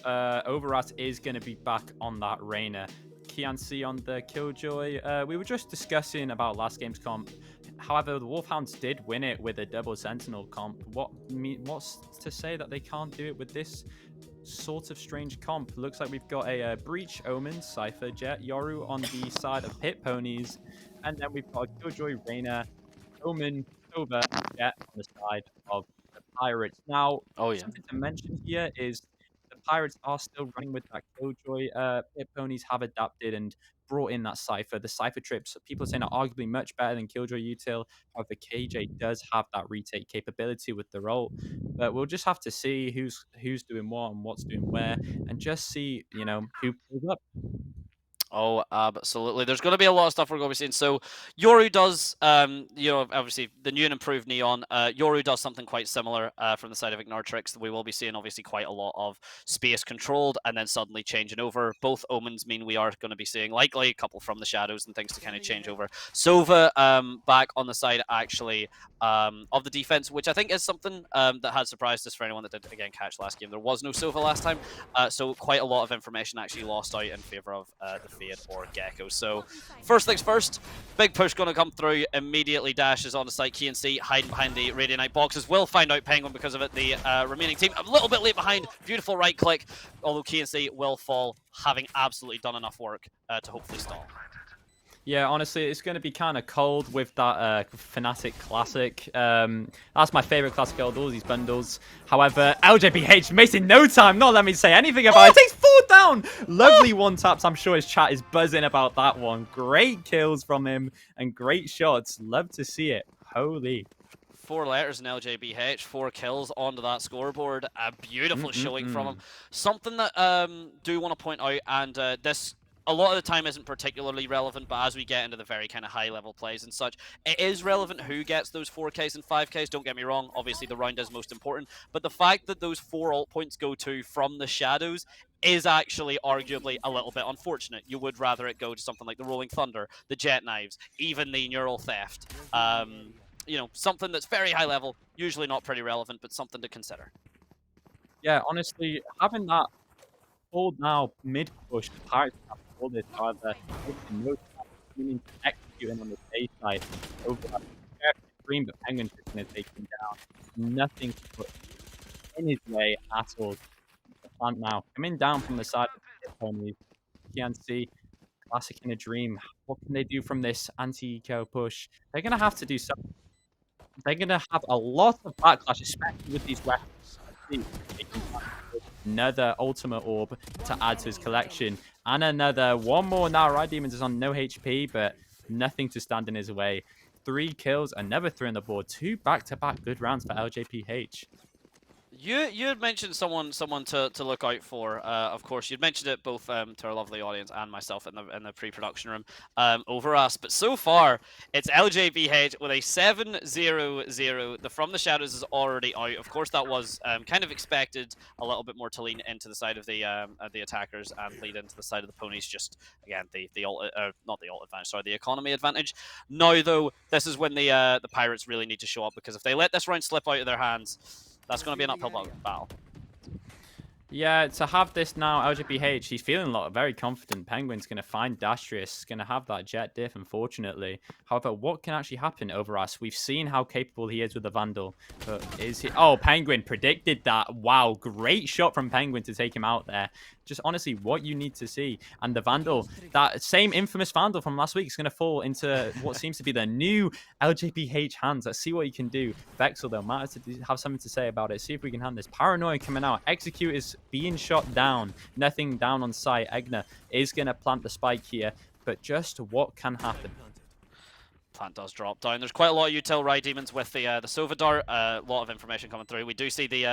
Overat is going to be back on that Reina. Kianci on the Killjoy. We were just discussing about last game's comp. However, the Wolfhounds did win it with a double Sentinel comp. What's to say that they can't do it with this sort of strange comp? Looks like we've got a Breach, Omen, Cypher, Jet, Yoru on the side of Pit Ponies. And then we've got a Killjoy, Reina, Omen, Over, Jet on the side of the Pirates. Now, something to mention here is the Pirates are still running with that Killjoy. Pit Ponies have adapted and brought in that Cypher. The Cypher trips, people are saying, are arguably much better than Killjoy Util. However, KJ does have that retake capability with the role. But we'll just have to see who's doing what and what's doing where, and just see, who pulls up. Oh, absolutely. There's going to be a lot of stuff we're going to be seeing. So, Yoru does, obviously the new and improved Neon. Yoru does something quite similar from the side of Ignitrix. We will be seeing obviously quite a lot of space controlled and then suddenly changing over. Both omens mean we are going to be seeing likely a couple from the shadows and things to kind of change over. Sova back on the side actually of the defense, which I think is something that had surprised us for anyone that did again catch last game. There was no Sova last time, so quite a lot of information actually lost out in favor of the Fade or Gecko. So first things first, big push going to come through. Immediately dashes on the site. KNC hiding behind the Radiant boxes. Will find out Penguin because of it. The remaining team a little bit late behind. Beautiful right click, although KNC will fall, having absolutely done enough work to hopefully stall. Yeah, honestly, it's going to be kind of cold with that Fnatic Classic. That's my favorite classic build, all these bundles. However, LJPH wasting no time, not let me say anything about it. Takes 4 down! Lovely one taps. I'm sure his chat is buzzing about that one. Great kills from him and great shots. Love to see it. Holy. 4 letters in LJBH, 4 kills onto that scoreboard. A beautiful showing from him. Something that do want to point out, and this a lot of the time isn't particularly relevant, but as we get into the very kind of high level plays and such, it is relevant who gets those 4Ks and 5Ks. Don't get me wrong, obviously the round is most important, but the fact that those 4 ult points go to from the shadows is actually arguably a little bit unfortunate. You would rather it go to something like the Rolling Thunder, the Jet Knives, even the Neural Theft. Something that's very high level, usually not pretty relevant, but something to consider. Yeah, honestly, having that hold now mid push, the Pirates have all this either no executing on the A side. Over Dream, but Penguin's just going to take him down. Nothing to put in his way at all. The plant now coming down from the side of the ponies. You can see Classic in a Dream. What can they do from this anti-eco push? They're going to have to do something. They're going to have a lot of backlash, especially with these weapons. Another Ultimate Orb to add to his collection. And another one more now. Riot Demons is on no HP, but nothing to stand in his way. 3 kills, another 3 on the board. 2 back-to-back good rounds for LJPH. You had mentioned someone to look out for. Of course, you'd mentioned it both to our lovely audience and myself in the pre-production room over us. But so far, it's LJBH with a 7-0-0. The From the Shadows is already out. Of course, that was kind of expected. A little bit more to lean into the side of the attackers and lead into the side of the ponies. Just again the ult, not the ult advantage, sorry, the economy advantage. Now though, this is when the pirates really need to show up, because if they let this round slip out of their hands, that's going to be an uphill battle. Yeah, to have this now, LJPH, he's feeling very confident. Penguin's going to find Dastrius, going to have that jet diff, unfortunately. However, what can actually happen over us? We've seen how capable he is with the Vandal. But is he... Oh, Penguin predicted that. Wow, great shot from Penguin to take him out there. Just honestly, what you need to see. And the Vandal, that same infamous Vandal from last week, is going to fall into what seems to be the new LJPH hands. Let's see what he can do. Vexel, though, might have something to say about it. See if we can have this. Paranoia coming out. Execute is being shot down. Nothing down on site. Egner is going to plant the spike here. But just what can happen? Plant does drop down. There's quite a lot of util Riot Demons with the Sova Dart. A lot of information coming through. We do see the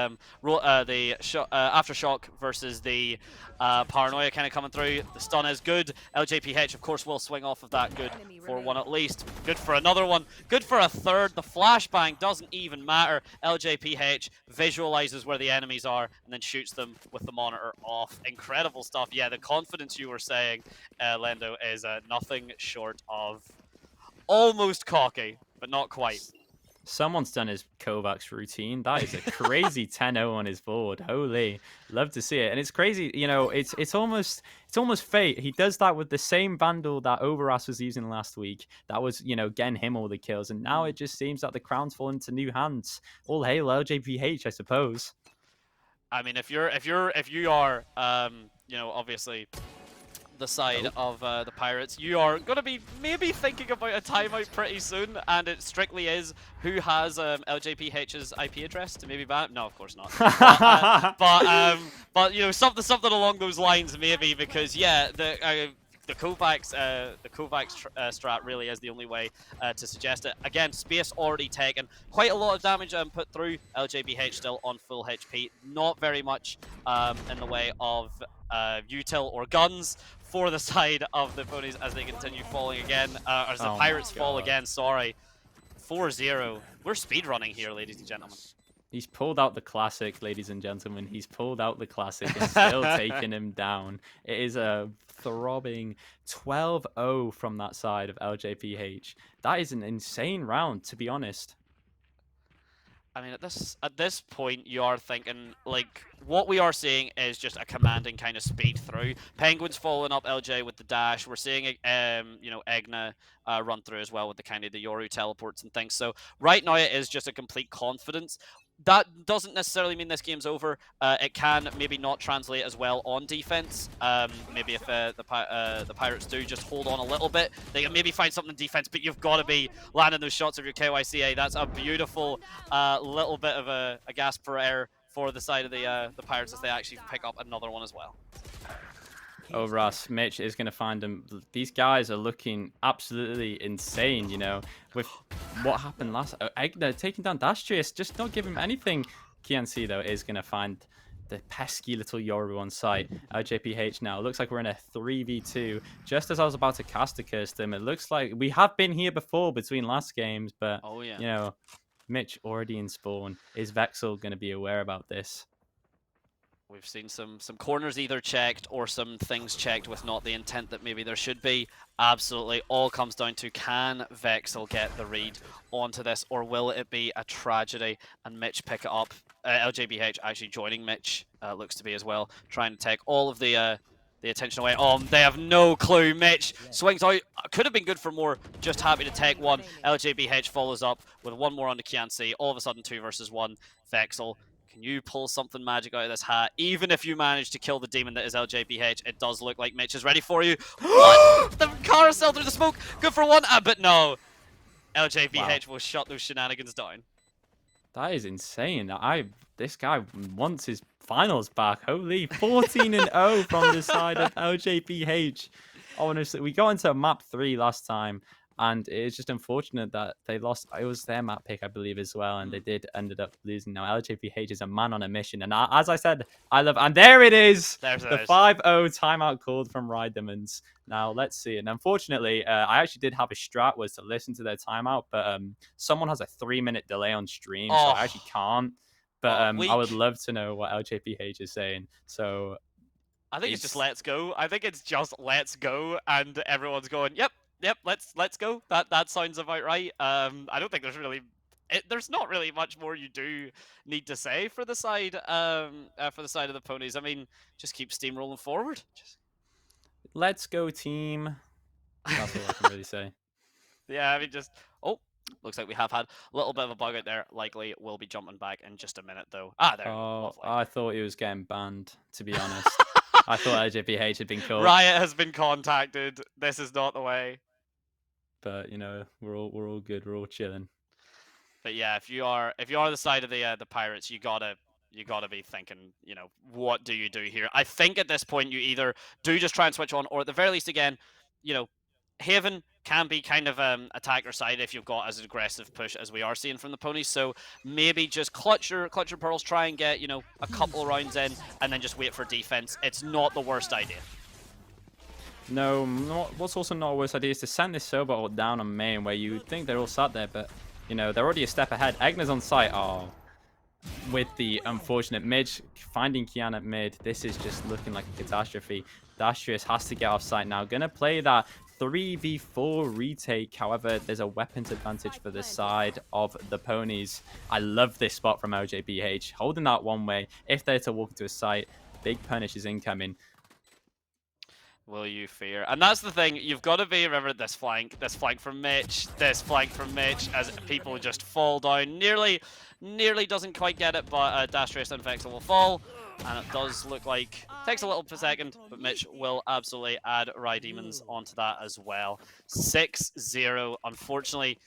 Aftershock versus the Paranoia kind of coming through. The stun is good. LJPH, of course, will swing off of that. Good for one at least. Good for another one. Good for a third. The flashbang doesn't even matter. LJPH visualizes where the enemies are and then shoots them with the monitor off. Incredible stuff. Yeah, the confidence you were saying, Lendo, is nothing short of almost cocky, but not quite. Someone's done his Kovacs routine. That is a crazy 10-0 on his board. Holy, love to see it. And it's crazy, you know, it's almost fate. He does that with the same Vandal that Overas was using last week. That was, you know, getting him all the kills. And now it just seems that the crown's fallen into new hands. All hail LJPH, I suppose. I mean, if you are, you know, obviously the side of the Pirates, you are going to be maybe thinking about a timeout pretty soon, and it strictly is who has LJPH's IP address to maybe ban. No, of course not. But you know, something along those lines maybe, because yeah, the Kovacs strat really is the only way to suggest it. Again, space already taken. Quite a lot of damage put through. LJBH still on full HP. Not very much in the way of util or guns for the side of the ponies as they continue falling again. As the Pirates fall again, sorry. 4-0. We're speedrunning here, ladies and gentlemen. He's pulled out the classic, ladies and gentlemen. He's pulled out the classic and still taking him down. It is a throbbing 12-0 from that side of LJPH. That is an insane round, to be honest. I mean, at this point, you are thinking, like, what we are seeing is just a commanding kind of speed through. Penguin's following up LJ with the dash. We're seeing, you know, Egna run through as well with the kind of the Yoru teleports and things. So right now it is just a complete confidence. That doesn't necessarily mean this game's over. It can maybe not translate as well on defense. Maybe if the Pirates do just hold on a little bit, they can maybe find something in defense, but you've got to be landing those shots of your KYCA. That's a beautiful little bit of a gasp for air for the side of the Pirates as they actually pick up another one as well. Oh, Russ, Mitch is going to find them. These guys are looking absolutely insane, you know, with what happened last. They're taking down Dastrius, just not giving him anything. KNC, though, is going to find the pesky little Yoru on site. JPH now. Looks like we're in a 3v2. Just as I was about to cast a curse them, it looks like we have been here before between last games, but, oh, yeah. You know, Mitch already in spawn. Is Vexel going to be aware about this? We've seen some corners either checked or some things checked with not the intent that maybe there should be. Absolutely, all comes down to, can Vexel get the read onto this, or will it be a tragedy and Mitch pick it up? LJBH actually joining Mitch, looks to be as well, trying to take all of the the attention away. Oh, they have no clue. Mitch swings out. Could have been good for more. Just happy to take one. LJBH follows up with one more on the Kianci. All of a sudden, 2 versus 1. Vexel, can you pull something magic out of this hat? Even if you manage to kill the demon that is LJBH, it does look like Mitch is ready for you. What? The carousel through the smoke. Good for one, but no. LJBH will shut those shenanigans down. That is insane. This guy wants his finals back. Holy 14-0 from the side of LJBH. Honestly, we got into map 3 last time, and it's just unfortunate that they lost. It was their map pick, I believe, as well, and they did ended up losing. Now LJBH is a man on a mission, and as I said, and there it is. The 5-0 timeout called from Rydemans. Now let's see. And unfortunately, I actually did have a strat was to listen to their timeout, but someone has a 3-minute delay on stream, so I actually can't. But I would love to know what LJPH is saying. So I think it's just let's go. I think it's just let's go, and everyone's going, yep, let's go. That sounds about right. I don't think there's really. There's not really much more you do need to say for the side of the ponies. I mean, just keep steamrolling forward. Let's go, team. That's all I can really say. Yeah, I mean, just looks like we have had a little bit of a bug out there. Likely we'll be jumping back in just a minute, though. There. Oh, I thought he was getting banned, to be honest. I thought LJPH had been called. Riot has been contacted. This is not the way. But you know, we're all good. We're all chilling. But yeah, if you are the side of the Pirates, you gotta be thinking, you know, what do you do here? I think at this point you either do just try and switch on, or at the very least, again, you know, Haven can be kind of attacker side if you've got as aggressive push as we are seeing from the ponies. So maybe just clutch your pearls, try and get, you know, a couple rounds in, and then just wait for defense. It's not the worst idea. No, what's also not a worst idea is to send this Soba down on main, where you think they're all sat there, but you know they're already a step ahead. Egner's on site. Oh, with the unfortunate mid finding Kian at mid, this is just looking like a catastrophe. Dastrius has to get off site now. Gonna play that 3v4 retake. However, there's a weapons advantage for the side of the ponies. I love this spot from LJBH, holding that one way. If they're to walk into a site, big punish is incoming. Will you fear? And that's the thing, you've got to be, remember, this flank from Mitch, as people just fall down. Nearly doesn't quite get it, but Dastrius and Vexel will fall. And it does look like, takes a little per second, but Mitch will absolutely add Rydemons onto that as well. 6-0, unfortunately.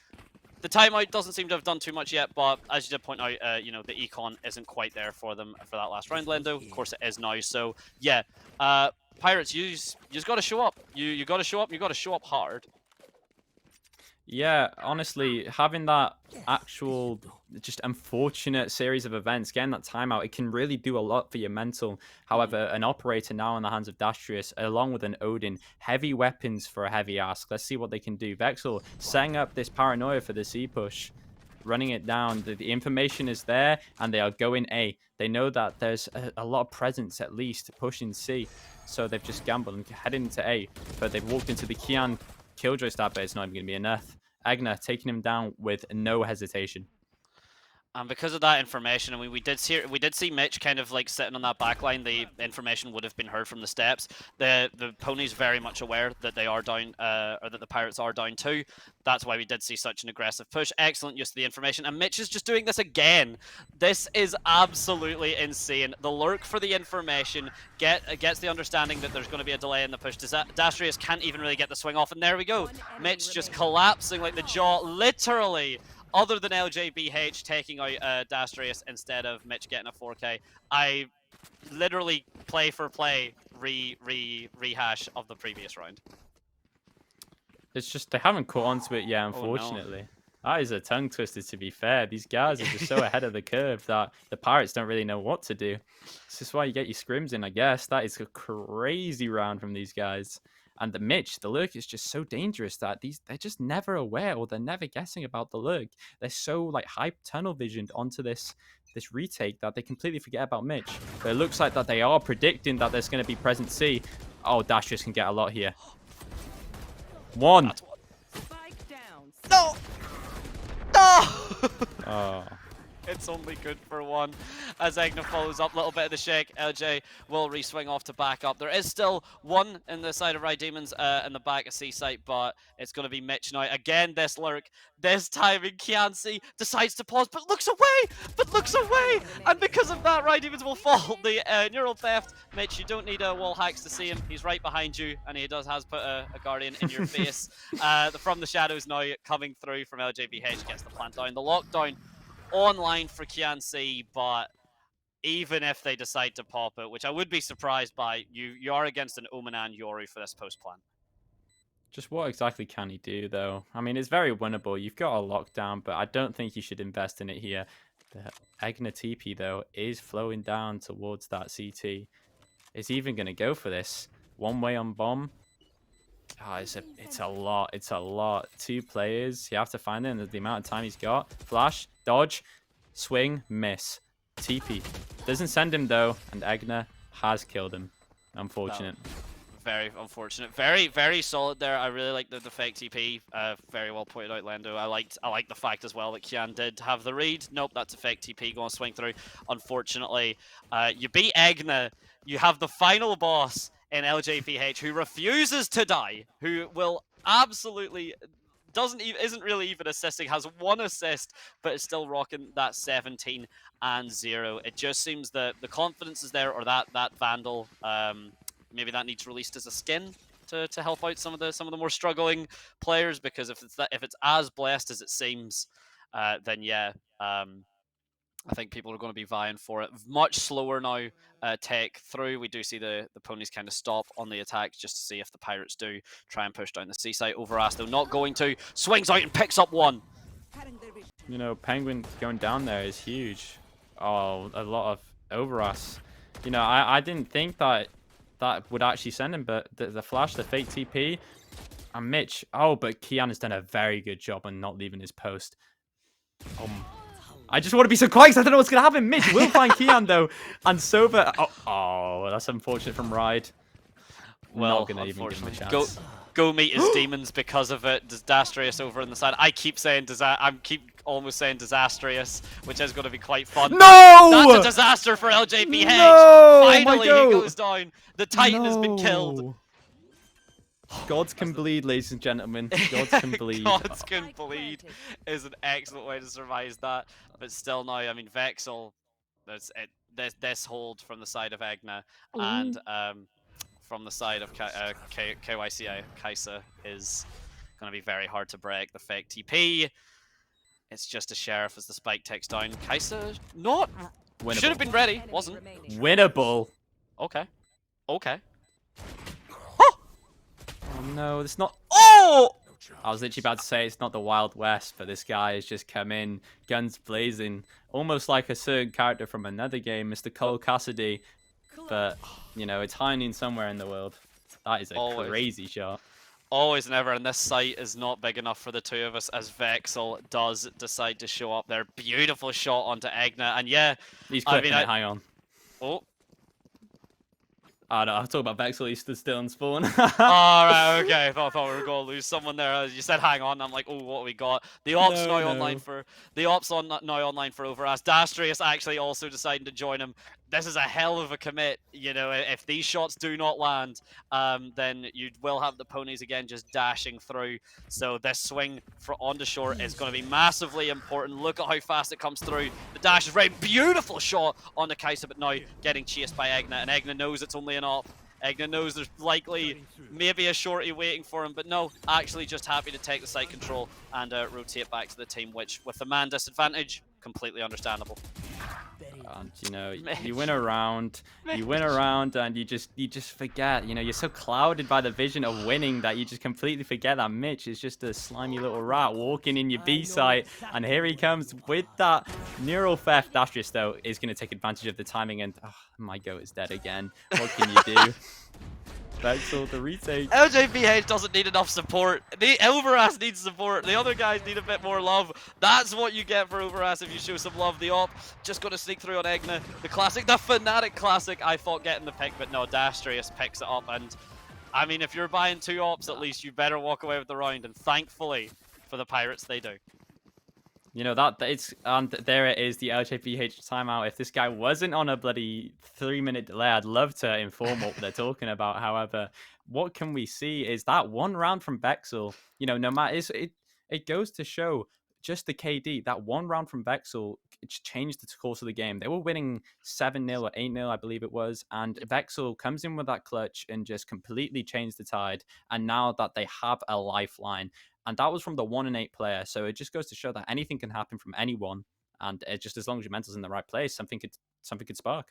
The timeout doesn't seem to have done too much yet, but as you did point out, you know, the econ isn't quite there for them for that last round, Lendo. Of course it is now, so yeah. Pirates, you just got to show up. You got to show up. You got to show up hard. Yeah, honestly, having that actual just unfortunate series of events, getting that timeout, it can really do a lot for your mental. However, an operator now in the hands of Dastrius, along with an Odin, heavy weapons for a heavy ask. Let's see what they can do. Vexel setting up this paranoia for the C push, running it down. The information is there, and they are going A. They know that there's a lot of presence, at least, pushing C. So they've just gambled and headed into A. But they've walked into the Kian Killjoy stab, but it's not even going to be enough. Egner taking him down with no hesitation. And because of that information, I mean, we did see Mitch kind of like sitting on that back line. The information would have been heard from the steps. The pony's very much aware that they are down, or that the Pirates are down too. That's why we did see such an aggressive push. Excellent use of the information, and Mitch is just doing this again. This is absolutely insane. The lurk for the information gets the understanding that there's going to be a delay in the push. Dastrius can't even really get the swing off, and there we go. Mitch just collapsing like the jaw, literally. Other than LJBH taking out Dastrius instead of Mitch getting a 4K, I literally play for play rehash of the previous round. It's just they haven't caught onto it yet, unfortunately. Oh, no. That is a tongue twister, to be fair. These guys are just so ahead of the curve that the Pirates don't really know what to do. This is why you get your scrims in, I guess. That is a crazy round from these guys. And the Mitch, the lurk is just so dangerous that they're just never aware, or they're never guessing about the lurk. They're so like hype tunnel visioned onto this retake that they completely forget about Mitch. But it looks like that they are predicting that there's going to be present C. Oh, Dastrius can get a lot here. One. Spike down. No! No! Oh. It's only good for one. As Egna follows up a little bit of the shake, LJ will re-swing off to back up. There is still one in the side of Ride Demons in the back of C site, but it's going to be Mitch now. Again, this lurk. This time in Kianci decides to pause, but looks away! And because of that, Ride Demons will fall. The neural theft. Mitch, you don't need wall hacks to see him. He's right behind you, and he has put a guardian in your face. From the shadows now coming through from LJBH gets the plant down. The lockdown online for Kianci, but even if they decide to pop it, which I would be surprised by, you are against an Omen and Yoru for this post plant. Just what exactly can he do, though? I mean, it's very winnable. You've got a lockdown, but I don't think you should invest in it here. The Egna TP, though, is flowing down towards that CT. Is he even going to go for this? One way on bomb? Oh, it's a lot. It's a lot. 2 players. You have to find him. The amount of time he's got. Flash, dodge, swing, miss. TP. Doesn't send him, though, and Egna has killed him. Unfortunate. Very unfortunate. Very, very solid there. I really like the fake TP. Very well pointed out, Lendo. I like the fact as well that Kian did have the read. Nope, that's a fake TP going to swing through. Unfortunately, you beat Egna. You have the final boss in LJPH who refuses to die, who will absolutely isn't really even assisting, has 1 assist, but is still rocking that 17-0. It just seems that the confidence is there, or that Vandal. Maybe that needs released as a skin to help out some of the more struggling players, because if it's as blessed as it seems, then yeah, I think people are going to be vying for it. Much slower now. Take through. We do see the ponies kind of stop on the attack just to see if the pirates do try and push down the seaside. Overas though not going to. Swings out and picks up one. You know, Penguin going down there is huge. Oh, a lot of Overas. You know, I didn't think that would actually send him, but the flash, the fake TP, and Mitch. Oh, but Kian has done a very good job on not leaving his post. I just want to be so quiet because I don't know what's going to happen. Mitch will find Kian, though. And Sova... Oh, that's unfortunate from Ride. Well, not going to even give him a chance. Go meet his demons because of it. Disastrous over on the side. I keep saying almost saying Disastrous, which is going to be quite fun. No! That's a disaster for LJPH. No! Finally, he goes down. The Titan has been killed. Gods can bleed, ladies and gentlemen. Gods can bleed. Gods can bleed is an excellent way to surmise that. But still now, I mean, Vexel, this hold from the side of Egna, and from the side of KYCA, Kaisa, is going to be very hard to break. The fake TP. It's just a sheriff as the spike takes down. Kaisa, not... Winnable. Should have been ready, wasn't. Winnable. Okay. Oh no, it's not... Oh! I was literally about to say it's not the Wild West, but this guy has just come in, guns blazing, almost like a certain character from another game, Mr. Cole Cassidy. But, you know, it's hiding somewhere in the world. That is a crazy shot. Always and ever, and this site is not big enough for the two of us, as Vexel does decide to show up there. Beautiful shot onto Egna, and yeah... He's clipping it, hang on. Oh. Oh no, I'm talking about Vexel, he stood still and spawn. Alright, okay, I thought we were going to lose someone there. You said hang on, I'm like, oh, what have we got? The ops now online for Overas. Dastrius actually also deciding to join him. This is a hell of a commit. You know, if these shots do not land, then you will have the ponies again just dashing through. So this swing onto shore is going to be massively important. Look at how fast it comes through. The dash is right. Beautiful shot onto Kaisa, but now getting chased by Egna, and Egna knows it's only an op. Egna knows there's likely maybe a shorty waiting for him, but no, actually just happy to take the site control and rotate back to the team, which with the man disadvantage, completely understandable. And, you know, you win a round, and you just forget. You know, you're so clouded by the vision of winning that you just completely forget that Mitch is just a slimy little rat walking in your B site, and here he comes with that neural theft. Dastrius, though, is going to take advantage of the timing, and my goat is dead again. What can you do? Vexel, the retake. LJPH doesn't need enough support. The Overas needs support. The other guys need a bit more love. That's what you get for Overas if you show some love. The op just going to sneak through on Egna. The classic, the Fnatic classic. I thought getting the pick, but no, Dastrius picks it up. And I mean, if you're buying 2 ops, at least you better walk away with the round. And thankfully for the Pirates, they do. You know that it's and there it is, the LJPH timeout. If this guy wasn't on a bloody 3-minute delay, I'd love to inform what they're talking about. However, what can we see is that one round from Bexel. You know, no matter it goes to show just the KD that one round from Bexel changed the course of the game. They were winning 7-0 or 8-0, I believe it was, and Vexel comes in with that clutch and just completely changed the tide. And now that they have a lifeline, and that was from the 1-8 player. So it just goes to show that anything can happen from anyone, and it just as long as your mental's in the right place, something could spark.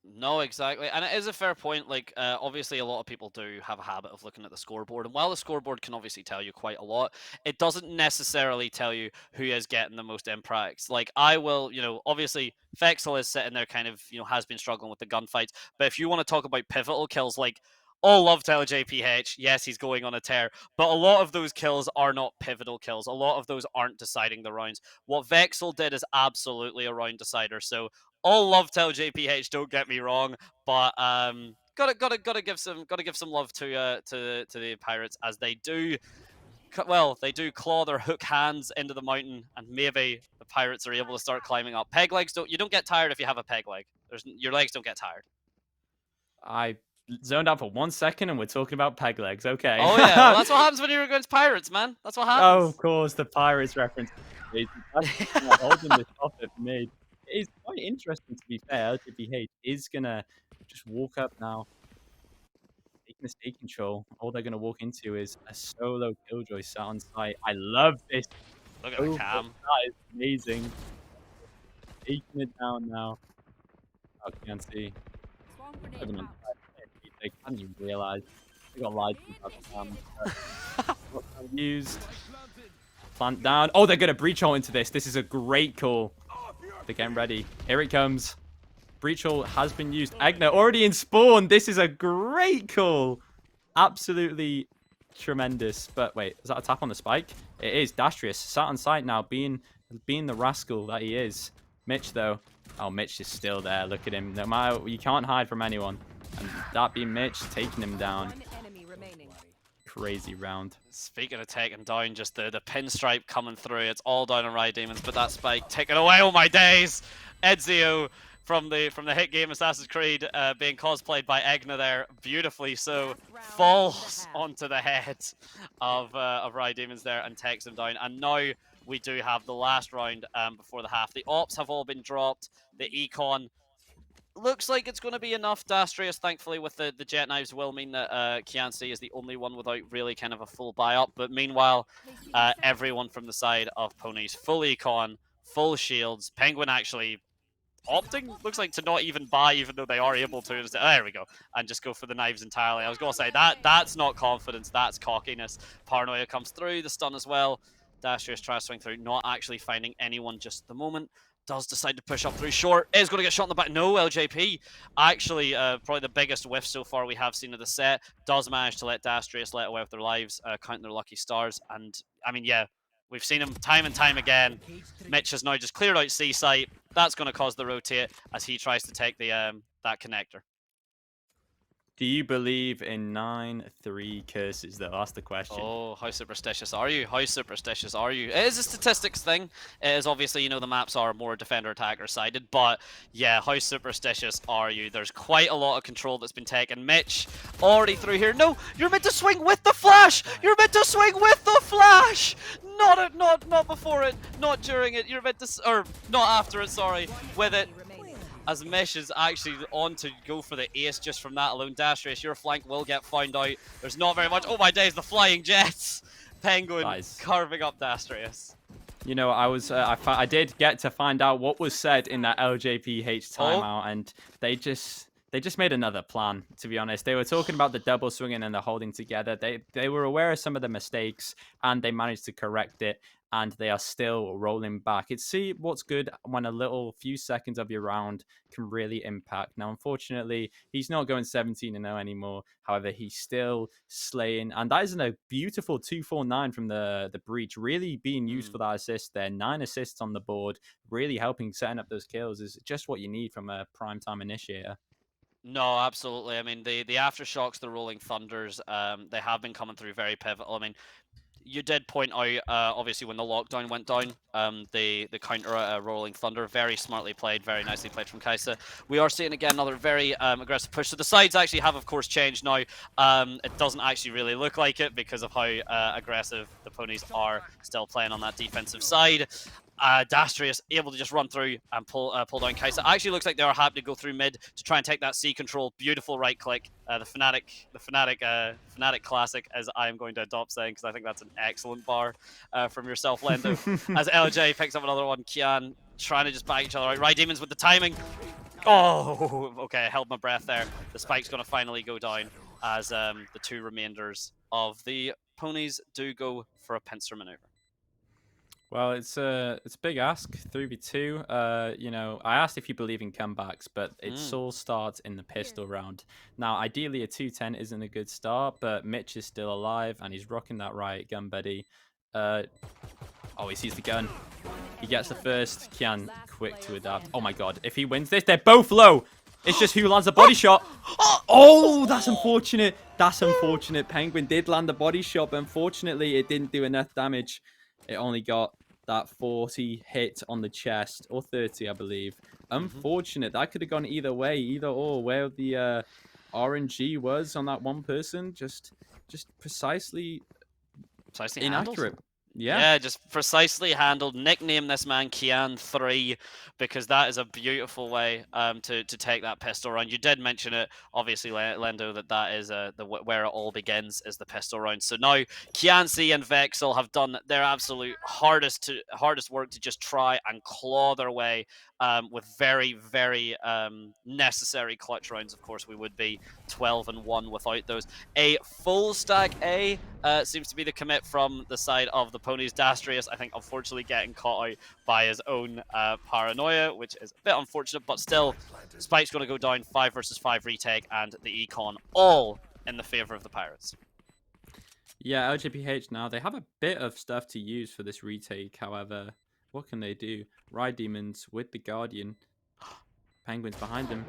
No, exactly. And it is a fair point. Like, obviously, a lot of people do have a habit of looking at the scoreboard. And while the scoreboard can obviously tell you quite a lot, it doesn't necessarily tell you who is getting the most impacts. Like, I will, obviously, Fexel is sitting there kind of, has been struggling with the gunfights. But if you want to talk about pivotal kills, like, all love to LJPH. Yes, he's going on a tear. But a lot of those kills are not pivotal kills. A lot of those aren't deciding the rounds. What Vexel did is absolutely a round decider. So all love to LJPH, don't get me wrong, but gotta give some love to the Pirates as they do. Well, they do claw their hook hands into the mountain, and maybe the Pirates are able to start climbing up. Peg legs don't get tired if you have a peg leg. Your legs don't get tired. I zoned out for 1 second, and we're talking about peg legs. Okay. Oh yeah, well, that's what happens when you're against Pirates, man. That's what Oh, happens. of course, the Pirates reference. That's holding this off at mid. It is quite interesting, to be fair. LGBH is gonna just walk up now, taking the state control. All they're gonna walk into is a solo Killjoy sat on site. I love this. Look at the Oh, cam. that is amazing. Taking it down now. I can't see. Even on they can't even realize they got lied to about the cam. Used. Plant down. Oh, they're gonna breach hole into this. This is a great call. They're getting ready. Here it comes. Breach hole has been used. Agner already in spawn. This is a great call. Absolutely tremendous. But wait, is that a tap on the spike? It is. Dastrius sat on site now, being the rascal that he is. Mitch though. Oh, Mitch is still there. Look at him. No matter, you can't hide from anyone. And that being Mitch taking him down. Crazy round. Speaking of taking down, just the pinstripe coming through. It's all down on Riot Demons, but that spike taken away. Oh my days! Ezio from the hit game Assassin's Creed being cosplayed by Egna there, beautifully so, falls onto the head of Riot Demons there and takes him down. And now we do have the last round before the half. The ops have all been dropped. The econ looks like it's going to be enough. Dastrius, thankfully, with the jet knives will mean that Kianci is the only one without really kind of a full buy-up. But meanwhile, everyone from the side of Ponies, full econ, full shields. Penguin actually opting, looks like, to not even buy, even though they are able to. There we go. And just go for the knives entirely. I was going to say, that's not confidence, that's cockiness. Paranoia comes through, the stun as well. Dastrius tries to swing through, not actually finding anyone just at the moment. Does decide to push up through short. Is going to get shot in the back. No, LJP. Actually, probably the biggest whiff so far we have seen of the set. Does manage to let Dastrius let away with their lives, counting their lucky stars. And, I mean, yeah, we've seen him time and time again. Mitch has now just cleared out C-site. That's going to cause the rotate as he tries to take the that connector. Do you believe in 9-3 curses, though? That's the question. Oh, how superstitious are you? How superstitious are you? It is a statistics thing. It is obviously, the maps are more defender-attacker sided, but yeah, how superstitious are you? There's quite a lot of control that's been taken. Mitch already through here. No, you're meant to swing with the flash! You're meant to swing with the flash! Not before it, not during it. You're meant to, or not after it, sorry, with it. As Mesh is actually on to go for the ace just from that alone. Dastrius, your flank will get found out. There's not very much. Oh my days, the flying jets. Penguin Nice. carving up Dastrius. You know, I did get to find out what was said in that LJPH timeout, and they just made another plan, to be honest. They were talking about the double swinging and the holding together. They were aware of some of the mistakes, and they managed to correct it, and they are still rolling back. See what's good when a few seconds of your round can really impact. Now, unfortunately, he's not going 17-0 anymore. However, he's still slaying, and that is a beautiful 249 from the breach, really being used for that assist there. 9 assists on the board, really helping setting up those kills is just what you need from a primetime initiator. No, absolutely. I mean, the aftershocks, the rolling thunders, they have been coming through very pivotal. I mean, you did point out, obviously, when the lockdown went down, the counter Rolling Thunder, very smartly played, very nicely played from Kaisa. We are seeing, again, another very aggressive push. So the sides actually have, of course, changed now. It doesn't actually really look like it because of how aggressive the ponies are still playing on that defensive side. Dastrius able to just run through and pull down Kaisa. Actually looks like they are happy to go through mid to try and take that C control. Beautiful right click. The Fnatic classic, as I am going to adopt saying, because I think that's an excellent bar from yourself, Lendo. As LJ picks up another one, Kian trying to just bag each other out. Right Demons with the timing. Oh, okay, I held my breath there. The spike's going to finally go down as the two remainders of the ponies do go for a pincer maneuver. Well, it's a big ask, 3v2. You know, I asked if you believe in comebacks, but it all starts in the pistol round. Now, ideally, a 210 isn't a good start, but Mitch is still alive, and he's rocking that riot gun, buddy. Oh, he sees the gun. He gets the first. Kian, quick to adapt. Oh my god, if he wins this, they're both low. It's just who lands the body shot. Oh, that's unfortunate. That's unfortunate. Penguin did land the body shot, but unfortunately, it didn't do enough damage. It only got that 40 hit on the chest, or 30, I believe. Unfortunate. That could have gone either way, either or. Where the RNG was on that one person, just precisely inaccurate. Handled. Yeah. Yeah, just precisely handled. Nickname this man Kian3 because that is a beautiful way to take that pistol round. You did mention it, obviously, Lendo, that is where it all begins is the pistol round. So now Kian and Vexel have done their absolute hardest work to just try and claw their way with very, very necessary clutch rounds. Of course, we would be 12-1 without those. A full stack A seems to be the commit from the side of the ponies. Dastrius, I think, unfortunately getting caught out by his own paranoia, which is a bit unfortunate, but still, Spike's going to go down 5 versus 5 retake, and the econ all in the favor of the Pirates. Yeah, LJPH now, they have a bit of stuff to use for this retake, however, what can they do? Ride Demons with the Guardian. Penguins behind him.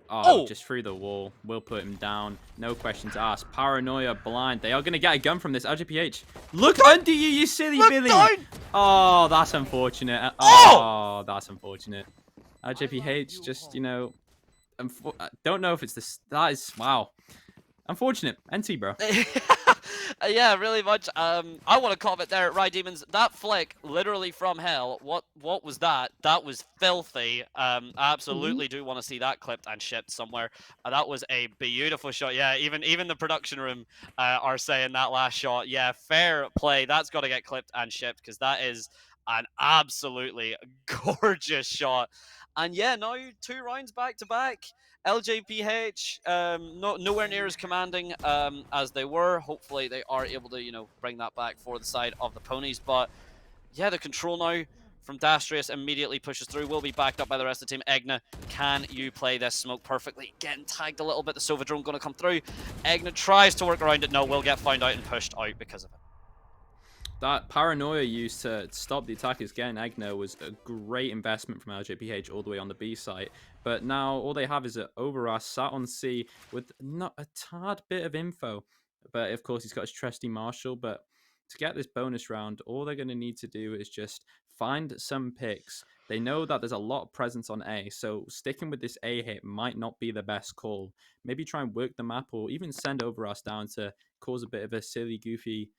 Oh, just through the wall. We'll put him down. No questions asked. Paranoia blind. They are going to get a gun from this. LGPH. Look under you silly Billy. Down. Oh, that's unfortunate. Oh, that's unfortunate. LGPH just, you know, I don't know if it's this. That is, wow. Unfortunate. NT, bro. Yeah, really much. I want to comment there, Ride Demons. That flick, literally from hell. What was that? That was filthy. I absolutely do want to see that clipped and shipped somewhere. That was a beautiful shot. Yeah, even the production room are saying that last shot. Yeah, fair play. That's got to get clipped and shipped because that is an absolutely gorgeous shot. And yeah, now 2 rounds back to back. LJPH, nowhere near as commanding as they were. Hopefully they are able to, you know, bring that back for the side of the ponies. But yeah, the control now from Dastrius immediately pushes through. Will be backed up by the rest of the team. Egna, can you play this smoke perfectly? Getting tagged a little bit. The Sova drone going to come through. Egna tries to work around it. No, will get found out and pushed out because of it. That paranoia used to stop the attackers getting Egna was a great investment from LJPH all the way on the B site. But now all they have is an Overras sat on C with not a tad bit of info. But of course, he's got his trusty Marshall. But to get this bonus round, all they're going to need to do is just find some picks. They know that there's a lot of presence on A, so sticking with this A hit might not be the best call. Maybe try and work the map or even send Overras down to cause a bit of a silly, goofy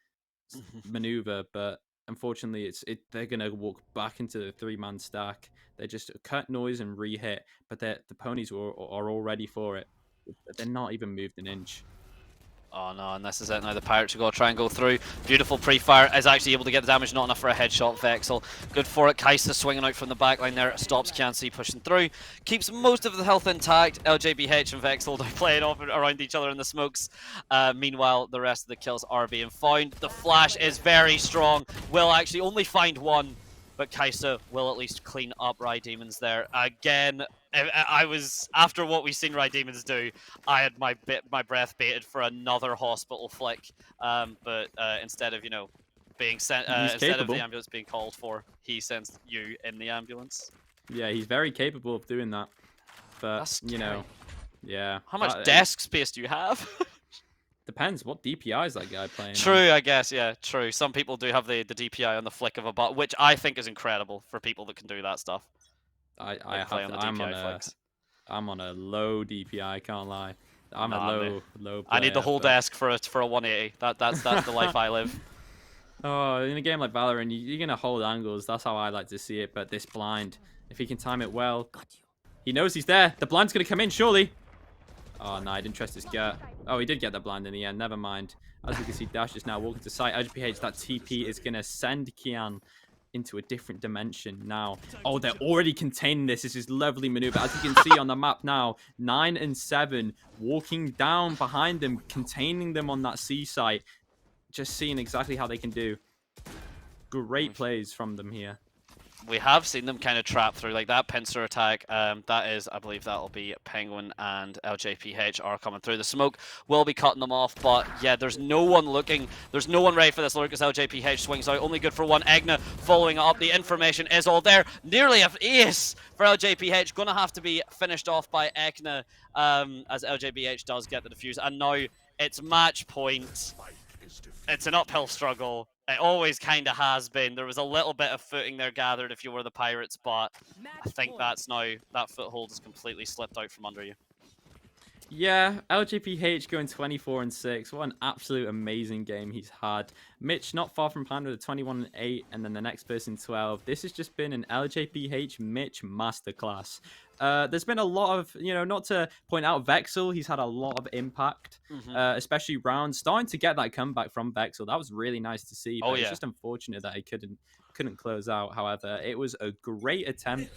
maneuver, but unfortunately they're gonna walk back into the 3-man stack. They just cut noise and re-hit, but the ponies are all ready for it. They're not even moved an inch. Oh no, and this is it now. The Pirates are going to try and go through. Beautiful pre-fire, is actually able to get the damage, not enough for a headshot. Vexel, good for it. Kaisa swinging out from the backline there, stops Kianci pushing through. Keeps most of the health intact. LJBH and Vexel playing off around each other in the smokes. Meanwhile, the rest of the kills are being found. The flash is very strong. Will actually only find one, but Kaisa will at least clean up Ride Demons there. Again, I was, after what we've seen Ride Demons do, I had my breath baited for another hospital flick. But instead of, you know, being sent, instead of the ambulance being called for, he sends you in the ambulance. Yeah, he's very capable of doing that. But, That's you know, yeah. How much desk space do you have? depends. What DPI is that guy playing? True, I guess. Yeah, true. Some people do have the DPI on the flick of a button, which I think is incredible for people that can do that stuff. I Like play on the DPI flicks. I'm on a low DPI. Can't lie. I'm Nah, a low player. I need the whole but... desk for a 180. That's the life I live. Oh, in a game like Valorant, you're gonna hold angles. That's how I like to see it. But this blind, if he can time it well, he knows he's there. The blind's gonna come in, surely. Oh, no, I didn't trust his gut. Oh, he did get the blind in the end. Never mind. As we can see, Dash is now walking to site. LGPH, that TP is going to send Kian into a different dimension now. Oh, they're already containing this. This is lovely maneuver. As you can see on the map now, 9 and 7 walking down behind them, containing them on that C site. Just seeing exactly how they can do. Great plays from them here. We have seen them kind of trap through like that pincer attack. That is, I believe that'll be Penguin and LJPH are coming through. The smoke will be cutting them off, but yeah, there's no one looking. There's no one ready for this lurk as LJPH swings out. Only good for one. Egna following up. The information is all there. Nearly an ace for LJPH. Gonna have to be finished off by Egna as LJPH does get the defuse. And now it's match point. It's an uphill struggle. It always kind of has been. There was a little bit of footing there gathered if you were the Pirates, but I think that's now, that foothold has completely slipped out from under you. Yeah, LGPH going 24 and 6. What an absolute amazing game he's had. Mitch not far from behind with a 21 and 8, and then the next person 12. This has just been an LJPH Mitch masterclass. There's been a lot of, not to point out Vexel, he's had a lot of impact, especially rounds. Starting to get that comeback from Vexel. That was really nice to see. But it's just unfortunate that he couldn't close out. However, it was a great attempt,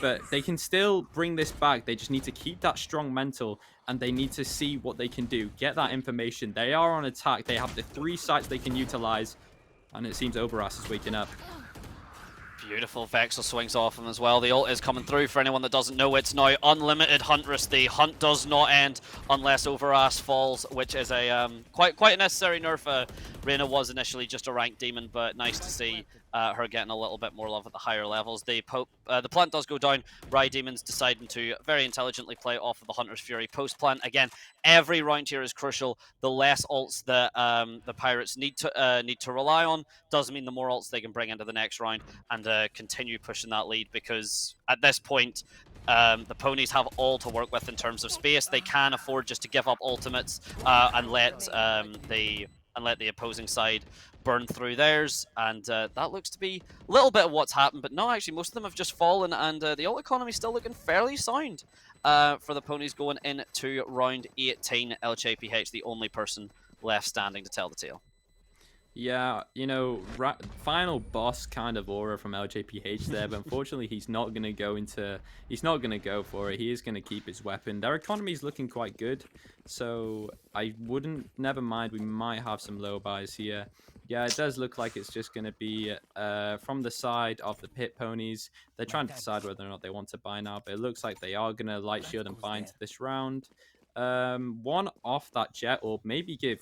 but they can still bring this back. They just need to keep that strong mental, and they need to see what they can do. Get that information. They are on attack. They have the 3 sites they can utilize, and it seems Overas is waking up. Beautiful. Vexel swings off him as well. The ult is coming through. For anyone that doesn't know, it's now unlimited Huntress. The hunt does not end unless Overas falls, which is a quite a necessary nerf. Reyna was initially just a ranked demon, but nice to see her getting a little bit more love at the higher levels. The plant does go down. Rye Demons deciding to very intelligently play off of the Hunter's Fury post plant. Again, every round here is crucial. The less ults that the Pirates need to rely on does mean the more ults they can bring into the next round and continue pushing that lead, because at this point the ponies have all to work with in terms of space. They can afford just to give up ultimates and let the opposing side burn through theirs, and that looks to be a little bit of what's happened. But no, actually, most of them have just fallen, and the ult economy is still looking fairly sound for the ponies going into round 18. LJPH, the only person left standing to tell the tale. Yeah, final boss kind of aura from LJPH there, but unfortunately he's not going to go for it. He is going to keep his weapon. Their economy is looking quite good, so never mind, we might have some low buys here. Yeah, it does look like it's just going to be from the side of the pit ponies. They're trying to decide whether or not they want to buy now, but it looks like they are going to light shield and buy into this round. One off that jet orb, maybe give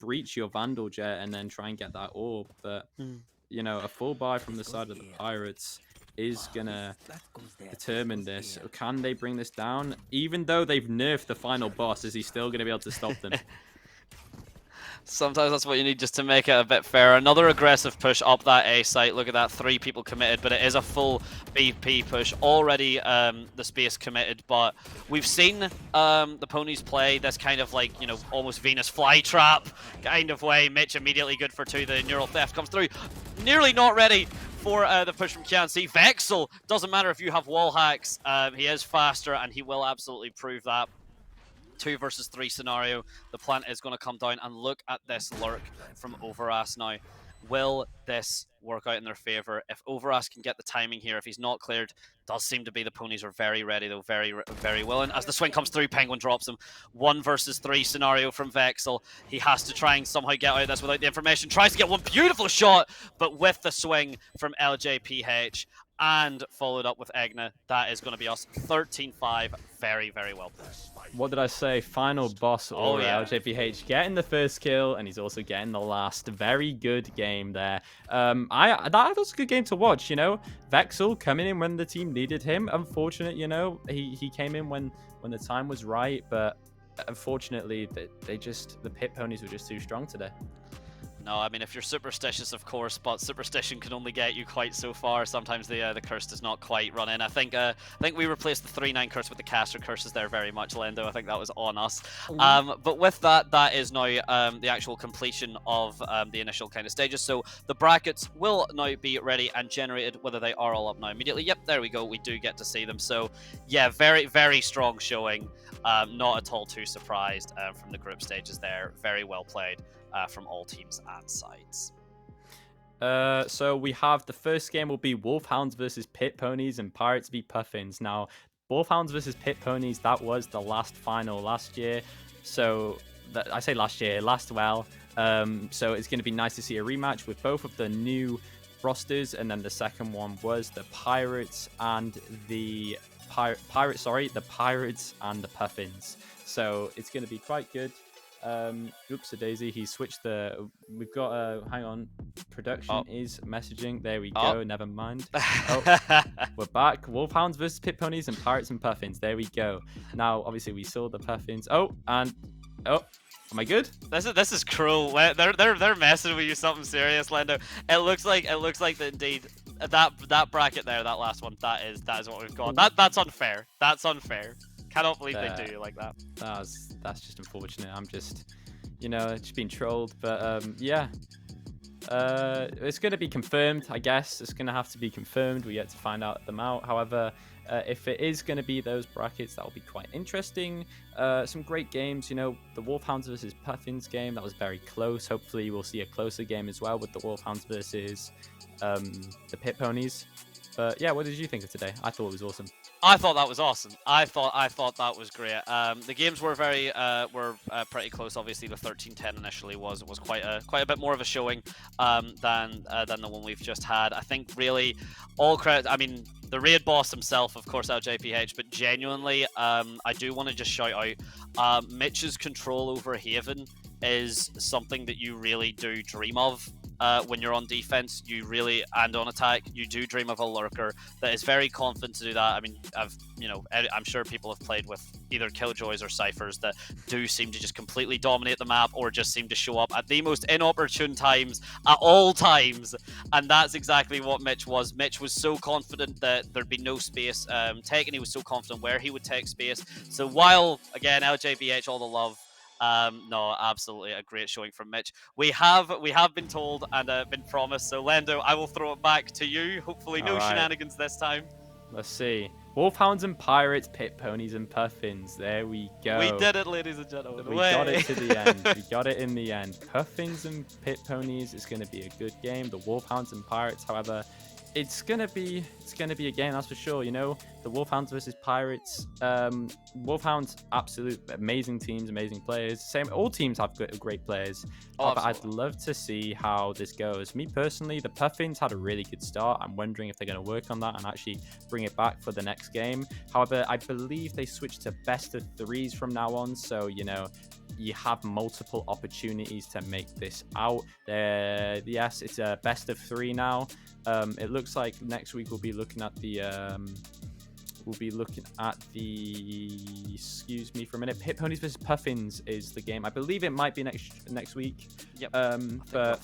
breach your Vandal jet and then try and get that orb, but a full buy from the side of the Pirates is gonna determine this. Can they bring this down? Even though they've nerfed the final boss, is he still gonna be able to stop them? Sometimes that's what you need just to make it a bit fair. Another aggressive push up that A site. Look at that, 3 people committed, but it is a full BP push. Already the space committed, but we've seen the ponies play this kind of like, almost Venus flytrap kind of way. Mitch immediately good for 2. The neural theft comes through. Nearly not ready for the push from Kian. See, Vexel, doesn't matter if you have wall hacks, he is faster, and he will absolutely prove that. 2 versus 3 scenario. The plant is going to come down, and look at this lurk from Overas now. Will this work out in their favor? If Overas can get the timing here, if he's not cleared, does seem to be the ponies are very ready though, very willing. As the swing comes through, Penguin drops him. 1 versus 3 scenario from Vexel. He has to try and somehow get out of this without the information. Tries to get one beautiful shot, but with the swing from LJPH and followed up with Egna, that is going to be us 13-5. Very well played. What did I say? Final boss aura. LJPH getting the first kill, and he's also getting the last. Very good game there. That was a good game to watch. Vexel coming in when the team needed him. Unfortunate, he came in when the time was right, but unfortunately, the pit ponies were just too strong today. No, I mean, if you're superstitious, of course, but superstition can only get you quite so far. Sometimes the curse does not quite run in. I think we replaced the 3-9 curse with the caster curses there very much, Lendo. I think that was on us. But with that, that is now the actual completion of the initial kind of stages. So the brackets will now be ready and generated, whether they are all up now immediately. Yep, there we go. We do get to see them. So yeah, very, very strong showing. Not at all too surprised from the group stages there. Very well played. From all teams and sides. So we have the first game will be Wolfhounds versus Pit Ponies and Pirates v Puffins. Now, Wolfhounds versus Pit Ponies, that was the last final last year. So I say last year, last well. So it's going to be nice to see a rematch with both of the new rosters, and then the second one was the Pirates and the Pirates and the Puffins. So it's going to be quite good. Oops, a daisy. He switched the. We've got. Hang on. Production is messaging. There we go. Never mind. We're back. Wolfhounds versus Pit Ponies and Pirates and Puffins. There we go. Now, obviously, we saw the Puffins. Am I good? This is cruel. They're messing with you something serious, Lendo. It looks like that indeed that bracket there, that last one, that is what we've got. That's unfair. That's unfair. Cannot believe they do you like that. That's just unfortunate. I'm just, just being trolled. But yeah, it's going to be confirmed. I guess it's going to have to be confirmed. We yet to find them out. However, if it is going to be those brackets, that will be quite interesting. Some great games. The Wolfhounds versus Puffins game, that was very close. Hopefully, we'll see a closer game as well with the Wolfhounds versus the Pit Ponies. But yeah, what did you think of today? I thought it was awesome. I thought that was awesome. I thought that was great. The games were pretty close. Obviously, the 13-10 initially was quite a bit more of a showing than the one we've just had. I think really all credit. I mean, the raid boss himself, of course, LJPH, but genuinely, I do want to just shout out Mitch's control over Haven is something that you really do dream of. When you're on defense, and on attack, you do dream of a lurker that is very confident to do that. I mean, I'm sure people have played with either Killjoys or Cyphers that do seem to just completely dominate the map, or just seem to show up at the most inopportune times at all times. And that's exactly what Mitch was. Mitch was so confident that there'd be no space taken. He was so confident where he would take space. So while, again, LJBH, all the love, no, absolutely a great showing from Mitch. We have been told and been promised. So Lendo, I will throw it back to you. Hopefully, no shenanigans this time. Let's see. Wolfhounds and Pirates, Pit Ponies and Puffins. There we go. We did it, ladies and gentlemen. We got it to the end. We got it in the end. Puffins and Pit Ponies is going to be a good game. The Wolfhounds and Pirates, however, it's gonna be a game, that's for sure. The Wolfhounds versus Pirates. Wolfhounds, absolute amazing teams, amazing players. All teams have great players. But I'd love to see how this goes. Me personally, the Puffins had a really good start. I'm wondering if they're going to work on that and actually bring it back for the next game. However, I believe they switched to best of threes from now on. So you have multiple opportunities to make this out. Yes, it's a best of three now. It looks like next week we'll be looking at the excuse me for a minute. Pit Ponies versus Puffins is the game. I believe it might be next week. Yep. But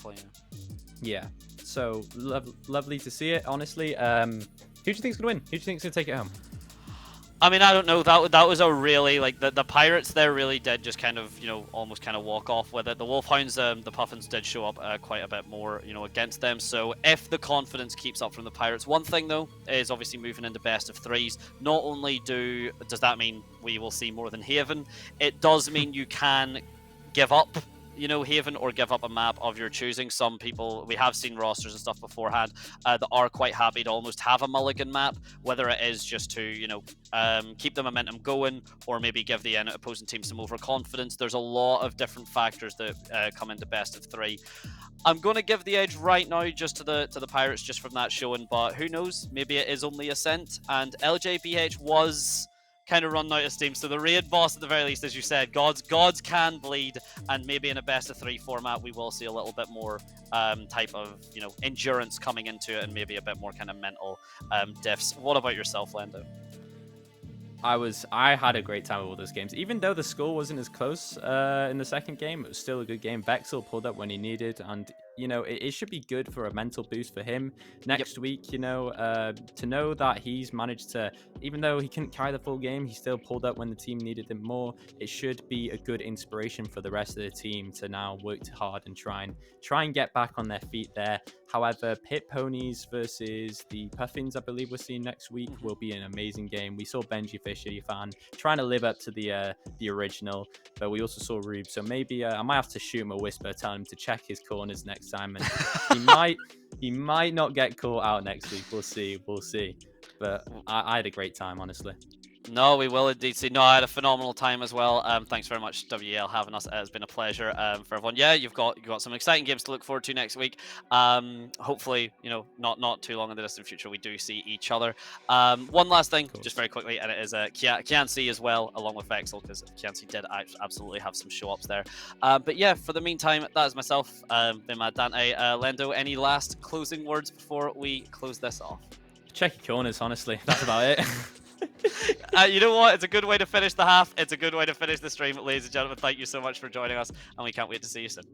yeah. So lovely to see it. Honestly, who do you think's gonna win? Who do you think's gonna take it home? I mean, I don't know. That was a really, the Pirates there really did just kind of, almost kind of walk off with it. The Wolfhounds, the Puffins did show up quite a bit more, against them. So if the confidence keeps up from the Pirates, one thing though is obviously moving into best of threes. Not only does that mean we will see more than Haven, it does mean you can give up Haven or give up a map of your choosing. Some people, we have seen rosters and stuff beforehand that are quite happy to almost have a mulligan map, whether it is just to keep the momentum going, or maybe give the opposing team some overconfidence. There's a lot of different factors that come into best of three. I'm going to give the edge right now just to the Pirates, just from that showing, but who knows, maybe it is only a cent. And LJPH was kind of run out of steam. So the raid boss, at the very least, as you said, gods can bleed, and maybe in a best of three format we will see a little bit more type of endurance coming into it, and maybe a bit more kind of mental diffs. What about yourself, Lendo? I had a great time with all those games. Even though the score wasn't as close in the second game, it was still a good game. Vexel pulled up when he needed, and it should be good for a mental boost for him next week. To know that he's managed to, even though he couldn't carry the full game, he still pulled up when the team needed him more. It should be a good inspiration for the rest of the team to now work hard and try and get back on their feet there. However, Pit Ponies versus the Puffins, I believe we're seeing next week, will be an amazing game. We saw Benji Fisher, your fan, trying to live up to the original, but we also saw Rube. So maybe I might have to shoot him a whisper, tell him to check his corners next time, and he might not get caught out next week. We'll see. But I had a great time, honestly. No, we will indeed see. No, I had a phenomenal time as well. Thanks very much, WEL, having us. It's been a pleasure for everyone. Yeah, you've got some exciting games to look forward to next week. Hopefully, not too long in the distant future, we do see each other. One last thing, just very quickly, and it is Kianci as well, along with Vexel, because Kianci did absolutely have some show-ups there. But yeah, for the meantime, that is myself, been Madante. Lendo, any last closing words before we close this off? Check your corners, honestly. That's about it. You know what? It's a good way to finish the half. It's a good way to finish the stream. Ladies and gentlemen, thank you so much for joining us, and we can't wait to see you soon.